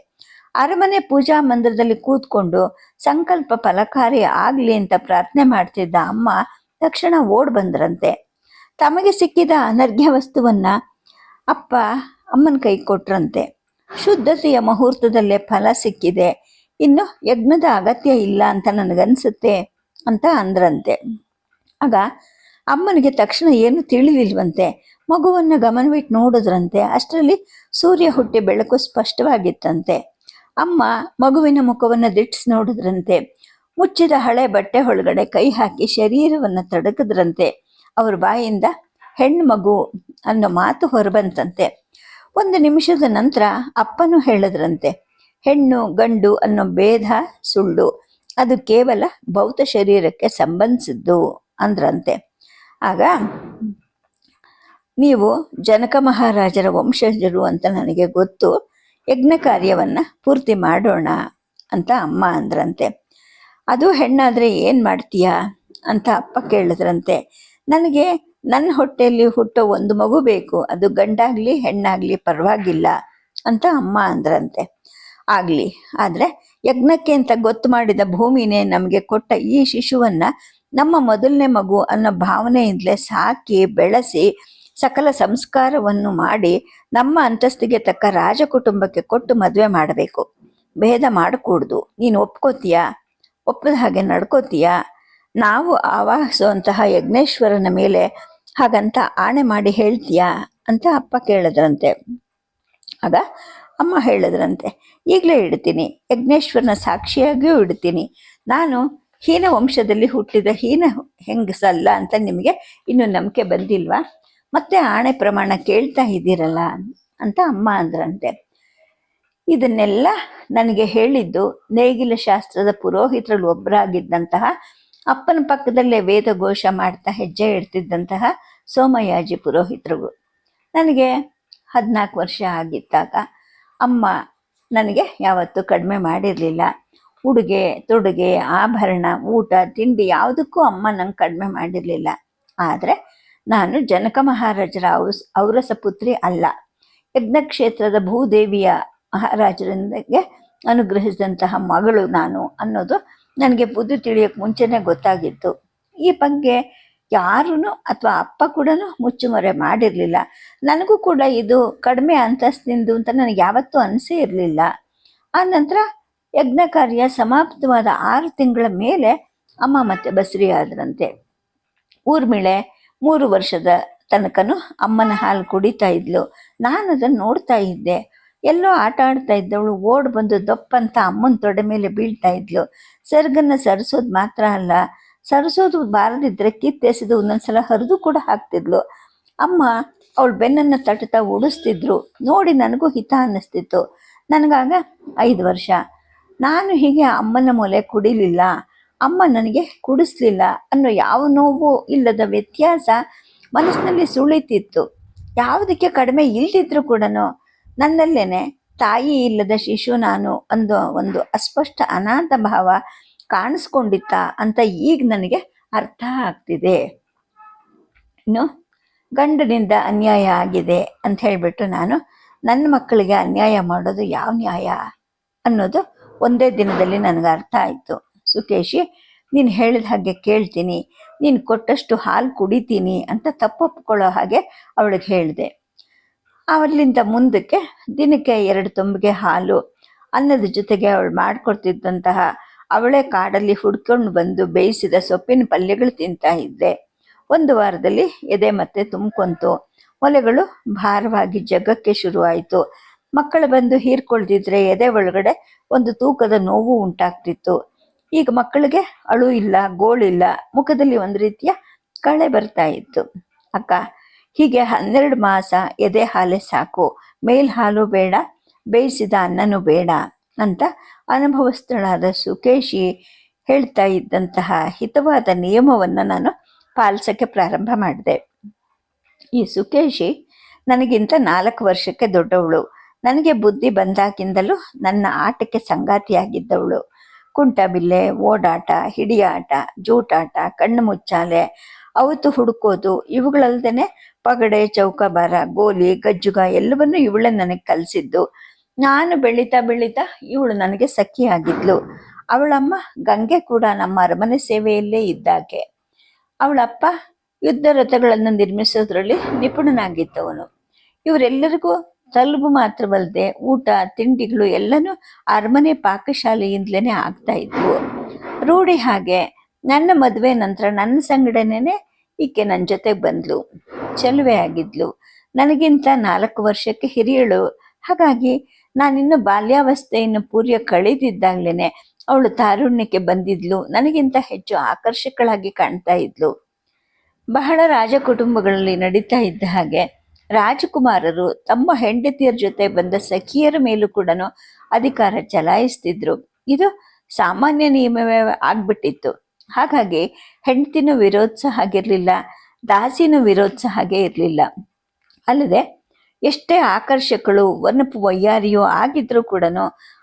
ಅರಮನೆ ಪೂಜಾ ಮಂದಿರದಲ್ಲಿ ಕೂತ್ಕೊಂಡು ಸಂಕಲ್ಪ ಫಲಕಾರಿ ಆಗ್ಲಿ ಅಂತ ಪ್ರಾರ್ಥನೆ ಮಾಡ್ತಿದ್ದ ಅಮ್ಮ ತಕ್ಷಣ ಓಡ್ ಬಂದ್ರಂತೆ. ತಮಗೆ ಸಿಕ್ಕಿದ ಅನರ್ಘ್ಯ ವಸ್ತುವನ್ನ ಅಪ್ಪ ಅಮ್ಮನ ಕೈ ಕೊಟ್ರಂತೆ. ಶುದ್ಧತೆಯ ಮುಹೂರ್ತದಲ್ಲೇ ಫಲ ಸಿಕ್ಕಿದೆ, ಇನ್ನು ಯಜ್ಞದ ಅಗತ್ಯ ಇಲ್ಲ ಅಂತ ನನಗನ್ಸುತ್ತೆ ಅಂತ ಅಂದ್ರಂತೆ. ಆಗ ಅಮ್ಮನಿಗೆ ತಕ್ಷಣ ಏನು ತಿಳಿಲಿಲ್ವಂತೆ. ಮಗುವನ್ನ ಗಮನವಿಟ್ಟು ನೋಡಿದ್ರಂತೆ. ಅಷ್ಟರಲ್ಲಿ ಸೂರ್ಯ ಹುಟ್ಟಿ ಬೆಳಕು ಸ್ಪಷ್ಟವಾಗಿತ್ತಂತೆ. ಅಮ್ಮ ಮಗುವಿನ ಮುಖವನ್ನು ದಿಟ್ಟಿಸಿ ನೋಡಿದ್ರಂತೆ. ಮುಚ್ಚಿದ ಹಳೆ ಬಟ್ಟೆ ಒಳಗಡೆ ಕೈ ಹಾಕಿ ಶರೀರವನ್ನು ತಡಕಿದ್ರಂತೆ. ಅವ್ರ ಬಾಯಿಂದ ಹೆಣ್ಣು ಮಗು ಅನ್ನೋ ಮಾತು ಹೊರಬಂತಂತೆ. ಒಂದು ನಿಮಿಷದ ನಂತರ ಅಪ್ಪನೂ ಹೇಳಿದ್ರಂತೆ, ಹೆಣ್ಣು ಗಂಡು ಅನ್ನೋ ಭೇದ ಸುಳ್ಳು, ಅದು ಕೇವಲ ಭೌತ ಶರೀರಕ್ಕೆ ಸಂಬಂಧಿಸಿದ್ದು ಅಂದ್ರಂತೆ. ಆಗ ನೀವು ಜನಕ ಮಹಾರಾಜರ ವಂಶಜರು ಅಂತ ನನಗೆ ಗೊತ್ತು, ಯಜ್ಞ ಕಾರ್ಯವನ್ನ ಪೂರ್ತಿ ಮಾಡೋಣ ಅಂತ ಅಮ್ಮ ಅಂದ್ರಂತೆ. ಅದು ಹೆಣ್ಣಾದ್ರೆ ಏನ್ ಮಾಡ್ತೀಯಾ ಅಂತ ಅಪ್ಪ ಕೇಳಿದ್ರಂತೆ. ನನಗೆ ನನ್ನ ಹೊಟ್ಟೆಯಲ್ಲಿ ಹುಟ್ಟೋ ಒಂದು ಮಗು ಬೇಕು, ಅದು ಗಂಡಾಗ್ಲಿ ಹೆಣ್ಣಾಗ್ಲಿ ಪರವಾಗಿಲ್ಲ ಅಂತ ಅಮ್ಮ ಅಂದ್ರಂತೆ. ಆಗ್ಲಿ, ಆದ್ರೆ ಯಜ್ಞಕ್ಕೆ ಅಂತ ಗೊತ್ತು ಮಾಡಿದ ಭೂಮಿನೇ ನಮಗೆ ಕೊಟ್ಟ ಈ ಶಿಶುವನ್ನ ನಮ್ಮ ಮೊದಲನೇ ಮಗು ಅನ್ನೋ ಭಾವನೆಯಿಂದಲೇ ಸಾಕಿ ಬೆಳೆಸಿ ಸಕಲ ಸಂಸ್ಕಾರವನ್ನು ಮಾಡಿ ನಮ್ಮ ಅಂತಸ್ತಿಗೆ ತಕ್ಕ ರಾಜ ಕುಟುಂಬಕ್ಕೆ ಕೊಟ್ಟು ಮದುವೆ ಮಾಡಬೇಕು. ಭೇದ ಮಾಡಕೂಡ್ದು. ನೀನು ಒಪ್ಕೋತೀಯಾ? ಒಪ್ಪದ ಹಾಗೆ ನಡ್ಕೋತೀಯಾ? ನಾವು ಆವಾಹಿಸುವಂತಹ ಯಜ್ಞೇಶ್ವರನ ಮೇಲೆ ಹಾಗಂತ ಆಣೆ ಮಾಡಿ ಹೇಳ್ತೀಯಾ ಅಂತ ಅಪ್ಪ ಕೇಳಿದ್ರಂತೆ. ಆಗ ಅಮ್ಮ ಹೇಳಿದ್ರಂತೆ, ಈಗಲೇ ಇಡ್ತೀನಿ, ಯಜ್ಞೇಶ್ವರನ ಸಾಕ್ಷಿಯಾಗಿಯೂ ಇಡ್ತೀನಿ. ನಾನು ಹೀನ ವಂಶದಲ್ಲಿ ಹುಟ್ಟಿದ ಹೀನ ಹೆಂಗಸಲ್ಲ ಅಂತ ನಿಮಗೆ ಇನ್ನು ನಂಬಿಕೆ ಬಂದಿಲ್ವಾ? ಮತ್ತೆ ಆಣೆ ಪ್ರಮಾಣ ಕೇಳ್ತಾ ಇದ್ದೀರಲ್ಲ ಅಂತ ಅಮ್ಮ ಅಂದ್ರಂತೆ. ಇದನ್ನೆಲ್ಲ ನನಗೆ ಹೇಳಿದ್ದು ನೇಗಿಲ ಶಾಸ್ತ್ರದ ಪುರೋಹಿತರಲ್ಲಿ ಒಬ್ಬರಾಗಿದ್ದಂತಹ, ಅಪ್ಪನ ಪಕ್ಕದಲ್ಲೇ ವೇದಘೋಷ ಮಾಡ್ತಾ ಹೆಜ್ಜೆ ಇಡ್ತಿದ್ದಂತಹ ಸೋಮಯಾಜಿ ಪುರೋಹಿತರು. ನನಗೆ 14 ವರ್ಷ ಆಗಿದ್ದಾಗ ಅಮ್ಮ ನನಗೆ ಯಾವತ್ತೂ ಕಡಿಮೆ ಮಾಡಿರಲಿಲ್ಲ. ಉಡುಗೆ ತೊಡುಗೆ ಆಭರಣ ಊಟ ತಿಂಡಿ ಯಾವುದಕ್ಕೂ ಅಮ್ಮ ನಂಗೆ ಕಡಿಮೆ ಮಾಡಿರಲಿಲ್ಲ. ಆದರೆ ನಾನು ಜನಕ ಮಹಾರಾಜರ ಔರಸ ಪುತ್ರಿ ಅಲ್ಲ, ಯಜ್ಞಕ್ಷೇತ್ರದ ಭೂದೇವಿಯ ಮಹಾರಾಜರಿಂದಗೆ ಅನುಗ್ರಹಿಸಿದಂತಹ ಮಗಳು ನಾನು ಅನ್ನೋದು ನನಗೆ ಬುದ್ಧಿ ತಿಳಿಯೋಕ್ಕೆ ಮುಂಚೆನೇ ಗೊತ್ತಾಗಿತ್ತು. ಈ ಬಗ್ಗೆ ಯಾರೂ ಅಥವಾ ಅಪ್ಪ ಕೂಡ ಮುಚ್ಚುಮರೆ ಮಾಡಿರಲಿಲ್ಲ. ನನಗೂ ಕೂಡ ಇದು ಕಡಿಮೆ ಅಂತಸ್ತಿಂದು ಅಂತ ನನಗೆ ಯಾವತ್ತೂ ಅನಿಸೇ ಇರಲಿಲ್ಲ. ಆ ನಂತರ ಯಜ್ಞ ಕಾರ್ಯ ಸಮಾಪ್ತವಾದ 6 ತಿಂಗಳ ಮೇಲೆ ಅಮ್ಮ ಮತ್ತೆ ಬಸರಿ ಆದ್ರಂತೆ. ಊರ್ಮಿಳೆ 3 ವರ್ಷದ ತನಕನೂ ಅಮ್ಮನ ಹಾಲು ಕುಡಿತಾ ಇದ್ಲು. ನಾನು ಅದನ್ನು ನೋಡ್ತಾ ಇದ್ದೆ. ಎಲ್ಲೋ ಆಟ ಆಡ್ತಾ ಇದ್ದವಳು ಓಡ್ ಬಂದು ದಪ್ಪಂತ ಅಮ್ಮನ ತೊಡೆ ಮೇಲೆ ಬೀಳ್ತಾ ಇದ್ಲು. ಸೆರಗನ್ನ ಸರಿಸೋದು ಮಾತ್ರ ಅಲ್ಲ, ಸರಿಸೋದು ಬಾರದಿದ್ರೆ ಕಿತ್ತೆಸೆದು ಒಂದೊಂದ್ಸಲ ಹರಿದು ಕೂಡ ಹಾಕ್ತಿದ್ಲು. ಅಮ್ಮ ಅವಳು ಬೆನ್ನನ್ನು ತಟ್ಟುತ್ತಾ ಉಡಿಸ್ತಿದ್ರು. ನೋಡಿ ನನಗೂ ಹಿತ ಅನ್ನಿಸ್ತಿತ್ತು. ನನಗಾಗ 5 ವರ್ಷ. ನಾನು ಹೀಗೆ ಅಮ್ಮನ ಮೊಲೆ ಕುಡಿಲಿಲ್ಲ, ಅಮ್ಮ ನನಗೆ ಕುಡಿಸ್ಲಿಲ್ಲ ಅನ್ನೋ ಯಾವ ನೋವು ಇಲ್ಲದ ವ್ಯತ್ಯಾಸ ಮನಸ್ಸಿನಲ್ಲಿ ಸುಳಿತಿತ್ತು. ಯಾವುದಕ್ಕೆ ಕಡಿಮೆ ಇಲ್ದಿದ್ರು ಕೂಡ ನನ್ನಲ್ಲೇನೆ ತಾಯಿ ಇಲ್ಲದ ಶಿಶು ನಾನು ಅಂದು ಒಂದು ಅಸ್ಪಷ್ಟ ಅನಾಥ ಭಾವ ಕಾಣಿಸ್ಕೊಂಡಿತ್ತ ಅಂತ ಈಗ ನನಗೆ ಅರ್ಥ ಆಗ್ತಿದೆ. ಇನ್ನು ಗಂಡನಿಂದ ಅನ್ಯಾಯ ಆಗಿದೆ ಅಂತ ಹೇಳಿಬಿಟ್ಟು ನಾನು ನನ್ನ ಮಕ್ಕಳಿಗೆ ಅನ್ಯಾಯ ಮಾಡೋದು ಯಾವ ನ್ಯಾಯ ಅನ್ನೋದು ಒಂದೇ ದಿನದಲ್ಲಿ ನನಗೆ ಅರ್ಥ ಆಯಿತು. ಸುಕೇಶಿ, ನೀನು ಹೇಳಿದ ಹಾಗೆ ಕೇಳ್ತೀನಿ, ನೀನು ಕೊಟ್ಟಷ್ಟು ಹಾಲು ಕುಡಿತೀನಿ ಅಂತ ತಪ್ಪೊಪ್ಕೊಳ್ಳೋ ಹಾಗೆ ಅವಳಿಗೆ ಹೇಳಿದೆ. ಅವಳಿಂದ ಮುಂದಕ್ಕೆ ದಿನಕ್ಕೆ 2 ತಂಬಿಗೆ ಹಾಲು, ಅನ್ನದ ಜೊತೆಗೆ ಅವಳು ಮಾಡಿಕೊಡ್ತಿದ್ದಂತಹ ಅವಳೇ ಕಾಡಲ್ಲಿ ಹುಡ್ಕೊಂಡು ಬಂದು ಬೇಯಿಸಿದ ಸೊಪ್ಪಿನ ಪಲ್ಯಗಳು ತಿಂತಾ ಇದ್ದೆ. 1 ವಾರದಲ್ಲಿ ಎದೆ ಮತ್ತೆ ತುಂಬ್ಕೊಂತು. ಮೊಲೆಗಳು ಭಾರವಾಗಿ ಜಗ್ಗಕ್ಕೆ ಶುರುವಾಯಿತು. ಮಕ್ಕಳು ಬಂದು ಹೀರ್ಕೊಳ್ದಿದ್ರೆ ಎದೆ ಒಳಗಡೆ ಒಂದು ತೂಕದ ನೋವು ಉಂಟಾಗ್ತಿತ್ತು. ಈಗ ಮಕ್ಕಳಿಗೆ ಅಳು ಇಲ್ಲ, ಗೋಳಿಲ್ಲ, ಮುಖದಲ್ಲಿ ಒಂದು ರೀತಿಯ ಕಳೆ ಬರ್ತಾ ಇತ್ತು. ಅಕ್ಕ, ಹೀಗೆ 12 ಮಾಸ ಎದೆ ಹಾಲೇ ಸಾಕು, ಮೇಲ್ ಹಾಲು ಬೇಡ, ಬೇಯಿಸಿದ ಅನ್ನನೂ ಬೇಡ ಅಂತ ಅನುಭವಸ್ಥಳಾದ ಸುಕೇಶಿ ಹೇಳ್ತಾ ಇದ್ದಂತಹ ಹಿತವಾದ ನಿಯಮವನ್ನು ನಾನು ಪಾಲಿಸೋಕ್ಕೆ ಪ್ರಾರಂಭ ಮಾಡಿದೆ. ಈ ಸುಕೇಶಿ ನನಗಿಂತ 4 ವರ್ಷಕ್ಕೆ ದೊಡ್ಡವಳು. ನನಗೆ ಬುದ್ಧಿ ಬಂದಾಗಿಂದಲೂ ನನ್ನ ಆಟಕ್ಕೆ ಸಂಗಾತಿಯಾಗಿದ್ದವಳು. ಕುಂಟಬಿಲ್ಲೆ, ಓಡಾಟ, ಹಿಡಿಯಾಟ, ಜೂಟಾಟ, ಕಣ್ಣು ಮುಚ್ಚಾಲೆ, ಅವತ್ತು ಹುಡುಕೋದು, ಇವುಗಳಲ್ದೇ ಪಗಡೆ, ಚೌಕಾಬಾರ, ಗೋಲಿ, ಗಜ್ಜುಗ ಎಲ್ಲವನ್ನೂ ಇವಳೇ ನನಗೆ ಕಲಿಸಿದ್ದು. ನಾನು ಬೆಳೀತಾ ಬೆಳೀತಾ ಇವಳು ನನಗೆ ಸಖಿಯಾಗಿದ್ಲು. ಅವಳಮ್ಮ ಗಂಗೆ ಕೂಡ ನಮ್ಮ ಅರಮನೆ ಸೇವೆಯಲ್ಲೇ ಇದ್ದಾಕೆ. ಅವಳಪ್ಪ ಯುದ್ಧ ರಥಗಳನ್ನು ನಿರ್ಮಿಸೋದ್ರಲ್ಲಿ ನಿಪುಣನಾಗಿದ್ದವನು. ಇವರೆಲ್ಲರಿಗೂ ತಲುಬು ಮಾತ್ರವಲ್ಲದೆ ಊಟ ತಿಂಡಿಗಳು ಎಲ್ಲನೂ ಅರಮನೆ ಪಾಕಶಾಲೆಯಿಂದಲೇ ಆಗ್ತಾ ಇದ್ವು. ರೂಢಿ ಹಾಗೆ ನನ್ನ ಮದುವೆ ನಂತರ ನನ್ನ ಸಂಗಡನೇ ಈಕೆ ನನ್ನ ಜೊತೆಗೆ ಬಂದ್ಲು. ಚೆಲುವೆ ಆಗಿದ್ಲು. ನನಗಿಂತ 4 ವರ್ಷಕ್ಕೆ ಹಿರಿಯಳು. ಹಾಗಾಗಿ ನಾನಿನ್ನು ಬಾಲ್ಯಾವಸ್ಥೆಯನ್ನು ಪೂರ್ಯ ಕಳೆದಿದ್ದಾಗಲೇ ಅವಳು ತಾರುಣ್ಯಕ್ಕೆ ಬಂದಿದ್ಲು. ನನಗಿಂತ ಹೆಚ್ಚು ಆಕರ್ಷಕಳಾಗಿ ಕಾಣ್ತಾ ಇದ್ಲು. ಬಹಳ ರಾಜ ಕುಟುಂಬಗಳಲ್ಲಿ ನಡೀತಾ ಇದ್ದ ಹಾಗೆ ರಾಜಕುಮಾರರು ತಮ್ಮ ಹೆಂಡತಿಯರ ಜೊತೆ ಬಂದ ಸಖಿಯರ ಮೇಲೂ ಕೂಡ ಅಧಿಕಾರ ಚಲಾಯಿಸ್ತಿದ್ರು. ಇದು ಸಾಮಾನ್ಯ ನಿಯಮವೇ ಆಗ್ಬಿಟ್ಟಿತ್ತು. ಹಾಗಾಗಿ ಹೆಂಡತಿನೂ ವಿರೋಧಿಸ ಹಾಗಿರ್ಲಿಲ್ಲ, ದಾಸಿನೂ ವಿರೋಧಿಸ ಹಾಗೆ ಇರಲಿಲ್ಲ. ಅಲ್ಲದೆ ಎಷ್ಟೇ ಆಕರ್ಷಕಳು ವನಪು ವಯ್ಯಾರಿಯೋ ಆಗಿದ್ರೂ ಕೂಡ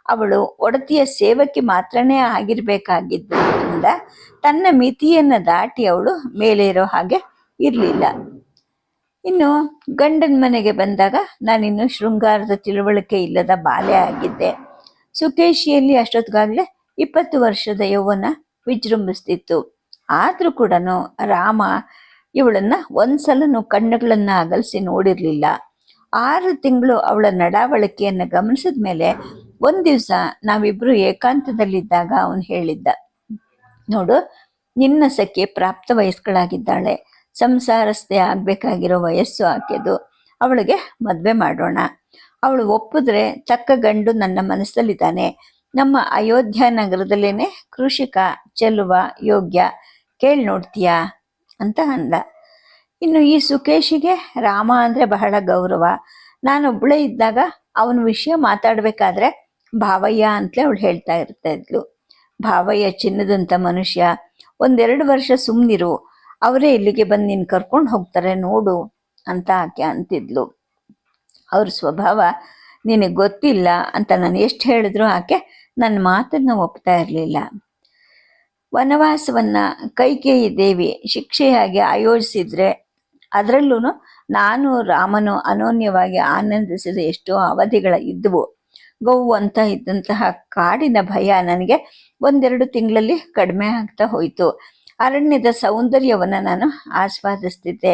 ಅವಳು ಒಡತಿಯ ಸೇವಕಿ ಮಾತ್ರನೇ ಆಗಿರ್ಬೇಕಾಗಿದ್ದರಿಂದ ತನ್ನ ಮಿತಿಯನ್ನು ದಾಟಿ ಅವಳು ಮೇಲೇರೋ ಹಾಗೆ ಇರಲಿಲ್ಲ. ಇನ್ನು ಗಂಡನ ಮನೆಗೆ ಬಂದಾಗ ನಾನಿನ್ನು ಶೃಂಗಾರದ ತಿಳುವಳಿಕೆ ಇಲ್ಲದ ಬಾಲೆ ಆಗಿದ್ದೆ. ಸುಕೇಶಿಯಲ್ಲಿ ಅಷ್ಟೊತ್ತಿಗಾಗಲೇ 20 ವರ್ಷದ ಯೌವನ ವಿಜೃಂಭಿಸ್ತಿತ್ತು. ಆದರೂ ಕೂಡ ರಾಮ ಇವಳನ್ನ ಒಂದ್ಸಲನೂ ಕಣ್ಣುಗಳನ್ನು ಅಗಲಿಸಿ ನೋಡಿರಲಿಲ್ಲ. 6 ತಿಂಗಳು ಅವಳ ನಡಾವಳಿಕೆಯನ್ನು ಗಮನಿಸಿದ ಮೇಲೆ ಒಂದು ದಿವಸ ನಾವಿಬ್ಬರು ಏಕಾಂತದಲ್ಲಿದ್ದಾಗ ಅವನು ಹೇಳಿದ್ದ, ನೋಡು, ನಿನ್ನ ಸಖಿ ಪ್ರಾಪ್ತ ವಯಸ್ಕಳಾಗಿದ್ದಾಳೆ, ಸಂಸಾರಸ್ಥೆ ಆಗಬೇಕಾಗಿರೋ ವಯಸ್ಸು ಆಕೆದು, ಅವಳಿಗೆ ಮದುವೆ ಮಾಡೋಣ. ಅವಳು ಒಪ್ಪಿದ್ರೆ ತಕ್ಕ ಗಂಡು ನನ್ನ ಮನಸ್ಸಲ್ಲಿದ್ದಾನೆ. ನಮ್ಮ ಅಯೋಧ್ಯ ನಗರದಲ್ಲೇನೆ ಕೃಷಿಕ, ಚೆಲುವ, ಯೋಗ್ಯ, ಕೇಳಿ ನೋಡ್ತೀಯಾ ಅಂತ ಅಂದ. ಇನ್ನು ಈ ಸುಕೇಶಿಗೆ ರಾಮ ಅಂದರೆ ಬಹಳ ಗೌರವ. ನಾನೊಬ್ಬಳೇ ಇದ್ದಾಗ ಅವನ ವಿಷಯ ಮಾತಾಡಬೇಕಾದ್ರೆ ಭಾವಯ್ಯ ಅಂತಲೇ ಅವಳು ಹೇಳ್ತಾ ಇರ್ತಾ ಇದ್ಲು. ಭಾವಯ್ಯ ಚಿನ್ನದಂಥ ಮನುಷ್ಯ, 1-2 ವರ್ಷ ಸುಮ್ಮನಿರು, ಅವರೇ ಇಲ್ಲಿಗೆ ಬಂದು ನಿನ್ನ ಕರ್ಕೊಂಡು ಹೋಗ್ತಾರೆ ನೋಡು ಅಂತ ಆಕೆ ಅಂತಿದ್ಲು. ಅವ್ರ ಸ್ವಭಾವ ನಿನಗೆ ಗೊತ್ತಿಲ್ಲ ಅಂತ ನಾನು ಎಷ್ಟು ಹೇಳಿದ್ರು ಆಕೆ ನನ್ನ ಮಾತನ್ನು ಒಪ್ತಾ ಇರಲಿಲ್ಲ. ವನವಾಸವನ್ನು ಕೈಕೇಯಿ ದೇವಿ ಶಿಕ್ಷೆಯಾಗಿ ಆಯೋಜಿಸಿದ್ರೆ ಅದರಲ್ಲೂ ನಾನು ರಾಮನು ಅನೋನ್ಯವಾಗಿ ಆನಂದಿಸಿದ ಎಷ್ಟೋ ಅವಧಿಗಳ ಇದ್ದವು. ಗೋವು ಅಂತ ಇದ್ದಂತಹ ಕಾಡಿನ ಭಯ ನನಗೆ 1-2 ತಿಂಗಳಲ್ಲಿ ಕಡಿಮೆ ಆಗ್ತಾ ಹೋಯಿತು. ಅರಣ್ಯದ ಸೌಂದರ್ಯವನ್ನು ನಾನು ಆಸ್ವಾದಿಸ್ತಿದ್ದೆ.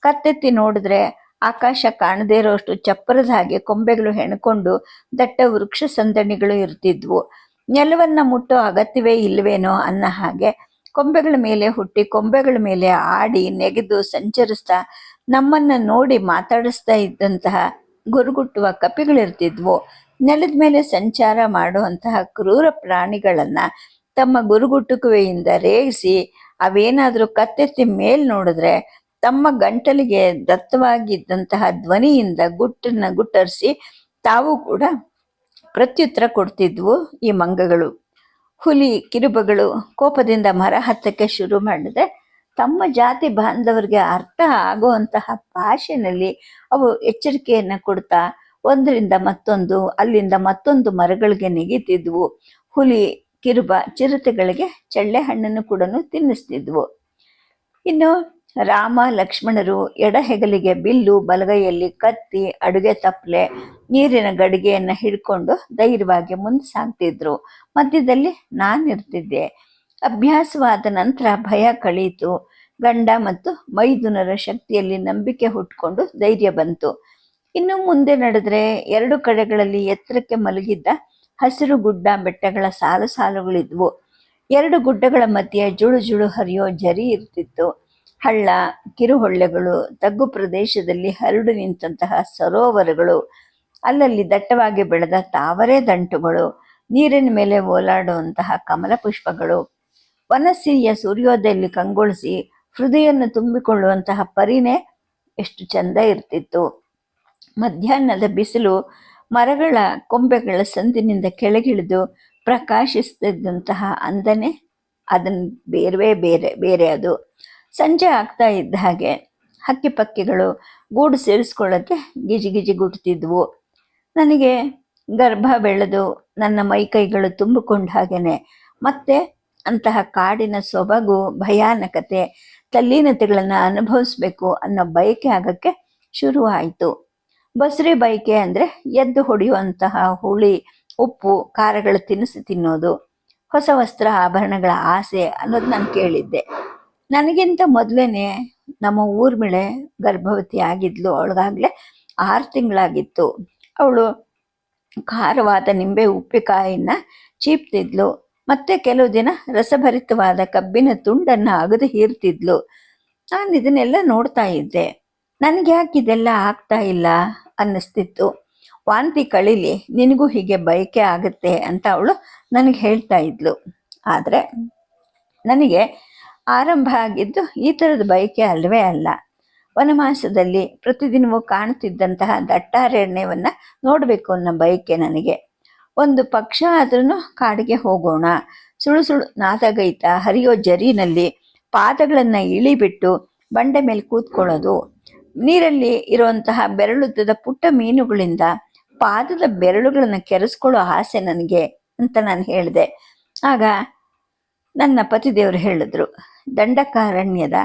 ಕತ್ತೆತ್ತಿ ನೋಡಿದ್ರೆ ಆಕಾಶ ಕಾಣದೇ ಇರೋಷ್ಟು ಚಪ್ಪರದ ಹಾಗೆ ಕೊಂಬೆಗಳು ಹೆಣ್ಕೊಂಡು ದಟ್ಟ ವೃಕ್ಷ ಸಂದಣಿಗಳು ಇರ್ತಿದ್ವು. ನೆಲವನ್ನು ಮುಟ್ಟೋ ಅಗತ್ಯವೇ ಇಲ್ವೇನೋ ಅನ್ನೋ ಹಾಗೆ ಕೊಂಬೆಗಳ ಮೇಲೆ ಹುಟ್ಟಿ ಕೊಂಬೆಗಳ ಮೇಲೆ ಆಡಿ ನೆಗೆದು ಸಂಚರಿಸ್ತಾ ನಮ್ಮನ್ನು ನೋಡಿ ಮಾತಾಡಿಸ್ತಾ ಇದ್ದಂತಹ ಗುರುಗುಟ್ಟುವ ಕಪಿಗಳಿರ್ತಿದ್ವು. ನೆಲದ ಮೇಲೆ ಸಂಚಾರ ಮಾಡುವಂತಹ ಕ್ರೂರ ಪ್ರಾಣಿಗಳನ್ನು ತಮ್ಮ ಗುರುಗುಟ್ಟುಕುವೆಯಿಂದ ರೇಗಿಸಿ ಅವೇನಾದರೂ ಕತ್ತೆತ್ತಿ ಮೇಲ್ ನೋಡಿದ್ರೆ ತಮ್ಮ ಗಂಟಲಿಗೆ ದತ್ತವಾಗಿದ್ದಂತಹ ಧ್ವನಿಯಿಂದ ಗುಟ್ಟನ್ನು ಗುಟ್ಟರಿಸಿ ತಾವು ಕೂಡ ಪ್ರತ್ಯುತ್ತರ ಕೊಡ್ತಿದ್ವು ಈ ಮಂಗಗಳು. ಹುಲಿ ಕಿರುಬಗಳು ಕೋಪದಿಂದ ಮರ ಹತ್ತಕ್ಕೆ ಶುರು ಮಾಡಿದ್ರೆ ತಮ್ಮ ಜಾತಿ ಬಾಂಧವರಿಗೆ ಅರ್ಥ ಆಗುವಂತಹ ಭಾಷೆಯಲ್ಲಿ ಅವು ಎಚ್ಚರಿಕೆಯನ್ನು ಕೊಡ್ತಾ ಒಂದರಿಂದ ಮತ್ತೊಂದು ಅಲ್ಲಿಂದ ಮತ್ತೊಂದು ಮರಗಳಿಗೆ ನೆಗೆತಿದ್ವು. ಹುಲಿ ಕಿರುಬ ಚಿರತೆಗಳಿಗೆ ಚಳ್ಳೆ ಹಣ್ಣನ್ನು ಕೂಡ ತಿನ್ನಿಸ್ತಿದ್ವು. ಇನ್ನು ರಾಮ ಲಕ್ಷ್ಮಣರು ಎಡ ಹೆಗಲಿಗೆ ಬಿಲ್ಲು, ಬಲಗೈಯಲ್ಲಿ ಕತ್ತಿ, ಅಡುಗೆ ತಪ್ಪಲೆ, ನೀರಿನ ಗಡಿಗೆಯನ್ನು ಹಿಡ್ಕೊಂಡು ಧೈರ್ಯವಾಗಿ ಮುಂದೆ ಸಾಗ್ತಿದ್ರು. ಮಧ್ಯದಲ್ಲಿ ನಾನಿರ್ತಿದ್ದೆ. ಅಭ್ಯಾಸವಾದ ನಂತರ ಭಯ ಕಳೀತು. ಗಂಡ ಮತ್ತು ಮೈದುನರ ಶಕ್ತಿಯಲ್ಲಿ ನಂಬಿಕೆ ಹುಟ್ಕೊಂಡು ಧೈರ್ಯ ಬಂತು. ಇನ್ನು ಮುಂದೆ ನಡೆದ್ರೆ 2 ಕಡೆಗಳಲ್ಲಿ ಎತ್ತರಕ್ಕೆ ಮಲಗಿದ್ದ ಹಸಿರು ಗುಡ್ಡ ಬೆಟ್ಟಗಳ ಸಾಲು ಸಾಲುಗಳಿದ್ವು. 2 ಗುಡ್ಡಗಳ ಮಧ್ಯೆ ಜುಳು ಜುಳು ಹರಿಯೋ ಜರಿ ಇರ್ತಿತ್ತು. ಹಳ್ಳ, ಕಿರುಹೊಳ್ಳೆಗಳು, ತಗ್ಗು ಪ್ರದೇಶದಲ್ಲಿ ಹರಡು ನಿಂತಹ ಸರೋವರಗಳು, ಅಲ್ಲಲ್ಲಿ ದಟ್ಟವಾಗಿ ಬೆಳೆದ ತಾವರೆ ದಂಟುಗಳು, ನೀರಿನ ಮೇಲೆ ಓಲಾಡುವಂತಹ ಕಮಲ ಪುಷ್ಪಗಳು, ವನಸ್ಸಿರಿಯ ಸೂರ್ಯೋದಯಲ್ಲಿ ಕಂಗೊಳಿಸಿ ಹೃದಯವನ್ನು ತುಂಬಿಕೊಳ್ಳುವಂತಹ ಪರಿನೇ ಎಷ್ಟು ಚಂದ ಇರ್ತಿತ್ತು. ಮಧ್ಯಾಹ್ನದ ಬಿಸಿಲು ಮರಗಳ ಕೊಂಬೆಗಳ ಸಂದಿನಿಂದ ಕೆಳಗಿಳಿದು ಪ್ರಕಾಶಿಸ್ತಿದ್ದಂತಹ ಅಂದನೆ ಅದನ್ನು ಬೇರೆ ಅದು. ಸಂಜೆ ಆಗ್ತಾ ಇದ್ದ ಹಾಗೆ ಹಕ್ಕಿ ಪಕ್ಕಿಗಳು ಗೂಡು ಸೇರಿಸ್ಕೊಳ್ಳೋಕ್ಕೆ ಗಿಜಿ ಗುಡ್ತಿದ್ವು. ನನಗೆ ಗರ್ಭ ಬೆಳೆದು ನನ್ನ ಮೈಕೈಗಳು ತುಂಬಿಕೊಂಡ ಹಾಗೇನೆ ಮತ್ತೆ ಅಂತಹ ಕಾಡಿನ ಸೊಬಗು, ಭಯಾನಕತೆ, ತಲ್ಲೀನತೆಗಳನ್ನು ಅನುಭವಿಸ್ಬೇಕು ಅನ್ನೋ ಬಯಕೆ ಆಗೋಕ್ಕೆ ಶುರು ಆಯಿತು. ಬಸುರಿ ಬಯಕೆ ಅಂದರೆ ಎದ್ದು ಹೊಡೆಯುವಂತಹ ಹುಳಿ, ಉಪ್ಪು, ಖಾರಗಳ ತಿನಿಸು ತಿನ್ನೋದು, ಹೊಸ ವಸ್ತ್ರ ಆಭರಣಗಳ ಆಸೆ ಅನ್ನೋದು ನಾನು ಕೇಳಿದ್ದೆ. ನನಗಿಂತ ಮೊದಲೇ ನಮ್ಮ ಊರ್ಮಿಳೆ ಗರ್ಭವತಿ ಆಗಿದ್ಲು. ಅವಳಿಗಾಗಲೇ 6 ತಿಂಗಳಾಗಿತ್ತು. ಅವಳು ಖಾರವಾದ ನಿಂಬೆ ಉಪ್ಪಿಕಾಯಿನ ಚೀಪ್ತಿದ್ಲು. ಮತ್ತೆ ಕೆಲವು ದಿನ ರಸಭರಿತವಾದ ಕಬ್ಬಿನ ತುಂಡನ್ನು ಅಗದು ಹೀರ್ತಿದ್ಲು. ನಾನು ಇದನ್ನೆಲ್ಲ ನೋಡ್ತಾ ಇದ್ದೆ. ನನಗೆ ಯಾಕೆ ಇದೆಲ್ಲ ಆಗ್ತಾ ಇಲ್ಲ ಅನ್ನಿಸ್ತಿತ್ತು. ವಾಂತಿ ಕಳೀಲಿ, ನಿನಗೂ ಹೀಗೆ ಬಯಕೆ ಆಗುತ್ತೆ ಅಂತ ಅವಳು ನನಗೆ ಹೇಳ್ತಾ ಇದ್ಲು. ಆದರೆ ನನಗೆ ಆರಂಭ ಆಗಿದ್ದು ಈ ಥರದ ಬಯಕೆ ಅಲ್ಲವೇ ಅಲ್ಲ. ವನವಾಸದಲ್ಲಿ ಪ್ರತಿದಿನವೂ ಕಾಣ್ತಿದ್ದಂತಹ ದಟ್ಟಾರಣ್ಯವನ್ನು ನೋಡಬೇಕು ಅನ್ನೋ ಬಯಕೆ ನನಗೆ. ಒಂದು ಪಕ್ಷ ಆದ್ರೂ ಕಾಡಿಗೆ ಹೋಗೋಣ, ಸುಳು ಸುಳು ನಾದಗೈತ ಹರಿಯೋ ಜರಿನಲ್ಲಿ ಪಾದಗಳನ್ನು ಇಳಿಬಿಟ್ಟು ಬಂಡೆ ಮೇಲೆ ಕೂತ್ಕೊಳ್ಳೋದು, ನೀರಲ್ಲಿ ಇರುವಂತಹ ಬೆರಳುದ್ದದ ಪುಟ್ಟ ಮೀನುಗಳಿಂದ ಪಾದದ ಬೆರಳುಗಳನ್ನು ಕೆರೆಸ್ಕೊಳ್ಳೋ ಆಸೆ ನನಗೆ ಅಂತ ನಾನು ಹೇಳಿದೆ. ಆಗ ನನ್ನ ಪತಿದೇವರು ಹೇಳಿದ್ರು, ದಂಡಕಾರಣ್ಯದ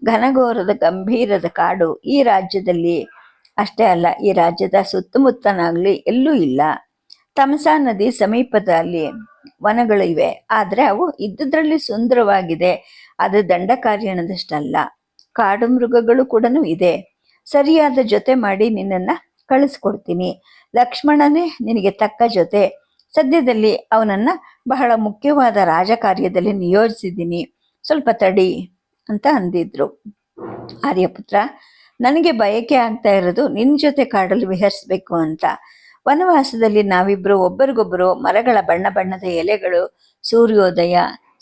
ಘನಘೋರದ ಗಂಭೀರದ ಕಾಡು ಈ ರಾಜ್ಯದಲ್ಲಿ ಅಷ್ಟೇ ಅಲ್ಲ, ಈ ರಾಜ್ಯದ ಸುತ್ತಮುತ್ತನಾಗಲಿ ಎಲ್ಲೂ ಇಲ್ಲ. ತಮಸಾ ನದಿ ಸಮೀಪದಲ್ಲಿ ವನಗಳಿವೆ, ಆದರೆ ಅವು ಇದ್ದುದರಲ್ಲಿ ಸುಂದರವಾಗಿದೆ. ಅದು ದಂಡಕಾರಣ್ಯದಷ್ಟಲ್ಲ. ಕಾಡು ಮೃಗಗಳು ಕೂಡ ಇದೆ. ಸರಿಯಾದ ಜೊತೆ ಮಾಡಿ ನಿನ್ನನ್ನು ಕಳಿಸ್ಕೊಡ್ತೀನಿ. ಲಕ್ಷ್ಮಣನೇ ನಿನಗೆ ತಕ್ಕ ಜೊತೆ. ಸದ್ಯದಲ್ಲಿ ಅವನನ್ನು ಬಹಳ ಮುಖ್ಯವಾದ ರಾಜಕಾರ್ಯದಲ್ಲಿ ನಿಯೋಜಿಸಿದ್ದೀನಿ, ಸ್ವಲ್ಪ ತಡಿ ಅಂತ ಅಂದಿದ್ರು. ಆರ್ಯಪುತ್ರ, ನನಗೆ ಬಯಕೆ ಆಗ್ತಾ ಇರೋದು ನಿನ್ನ ಜೊತೆ ಕಾಡಲ್ಲಿ ವಿಹರಿಸ್ಬೇಕು ಅಂತ. ವನವಾಸದಲ್ಲಿ ನಾವಿಬ್ಬರು ಒಬ್ಬರಿಗೊಬ್ಬರು ಮರಗಳ ಬಣ್ಣ ಬಣ್ಣದ ಎಲೆಗಳು, ಸೂರ್ಯೋದಯ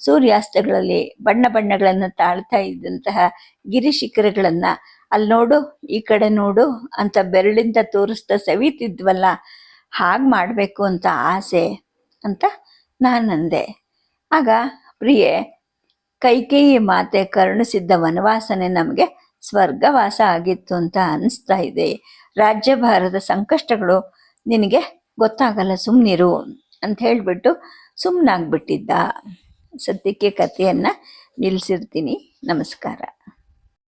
ಸೂರ್ಯಾಸ್ತಗಳಲ್ಲಿ ಬಣ್ಣ ಬಣ್ಣಗಳನ್ನು ತಾಳ್ತಾ ಇದ್ದಂತಹ ಗಿರಿ ಶಿಖರಗಳನ್ನು ಅಲ್ಲಿ ನೋಡು, ಈ ಕಡೆ ನೋಡು ಅಂತ ಬೆರಳಿಂದ ತೋರಿಸ್ತಾ ಸವಿತಿದ್ವಲ್ಲ, ಹಾಗೆ ಮಾಡಬೇಕು ಅಂತ ಆಸೆ ಅಂತ ನಾನಂದೆ. ಆಗ ಪ್ರಿಯೆ, ಕೈಕೇಯಿ ಮಾತೆ ಕರುಣಿಸಿದ್ದ ವನವಾಸನೆ ನಮಗೆ ಸ್ವರ್ಗವಾಸ ಆಗಿತ್ತು ಅಂತ ಅನಿಸ್ತಾ ಇದೆ. ರಾಜ್ಯಭಾರದ ಸಂಕಷ್ಟಗಳು ನಿನಗೆ ಗೊತ್ತಾಗಲ್ಲ, ಸುಮ್ಮನಿರು ಅಂತ ಹೇಳಿಬಿಟ್ಟು ಸುಮ್ಮನಾಗ್ಬಿಟ್ಟಿದ್ದ. ಸದ್ಯಕ್ಕೆ ಕಥೆಯನ್ನು ನಿಲ್ಲಿಸಿರ್ತೀನಿ. ನಮಸ್ಕಾರ.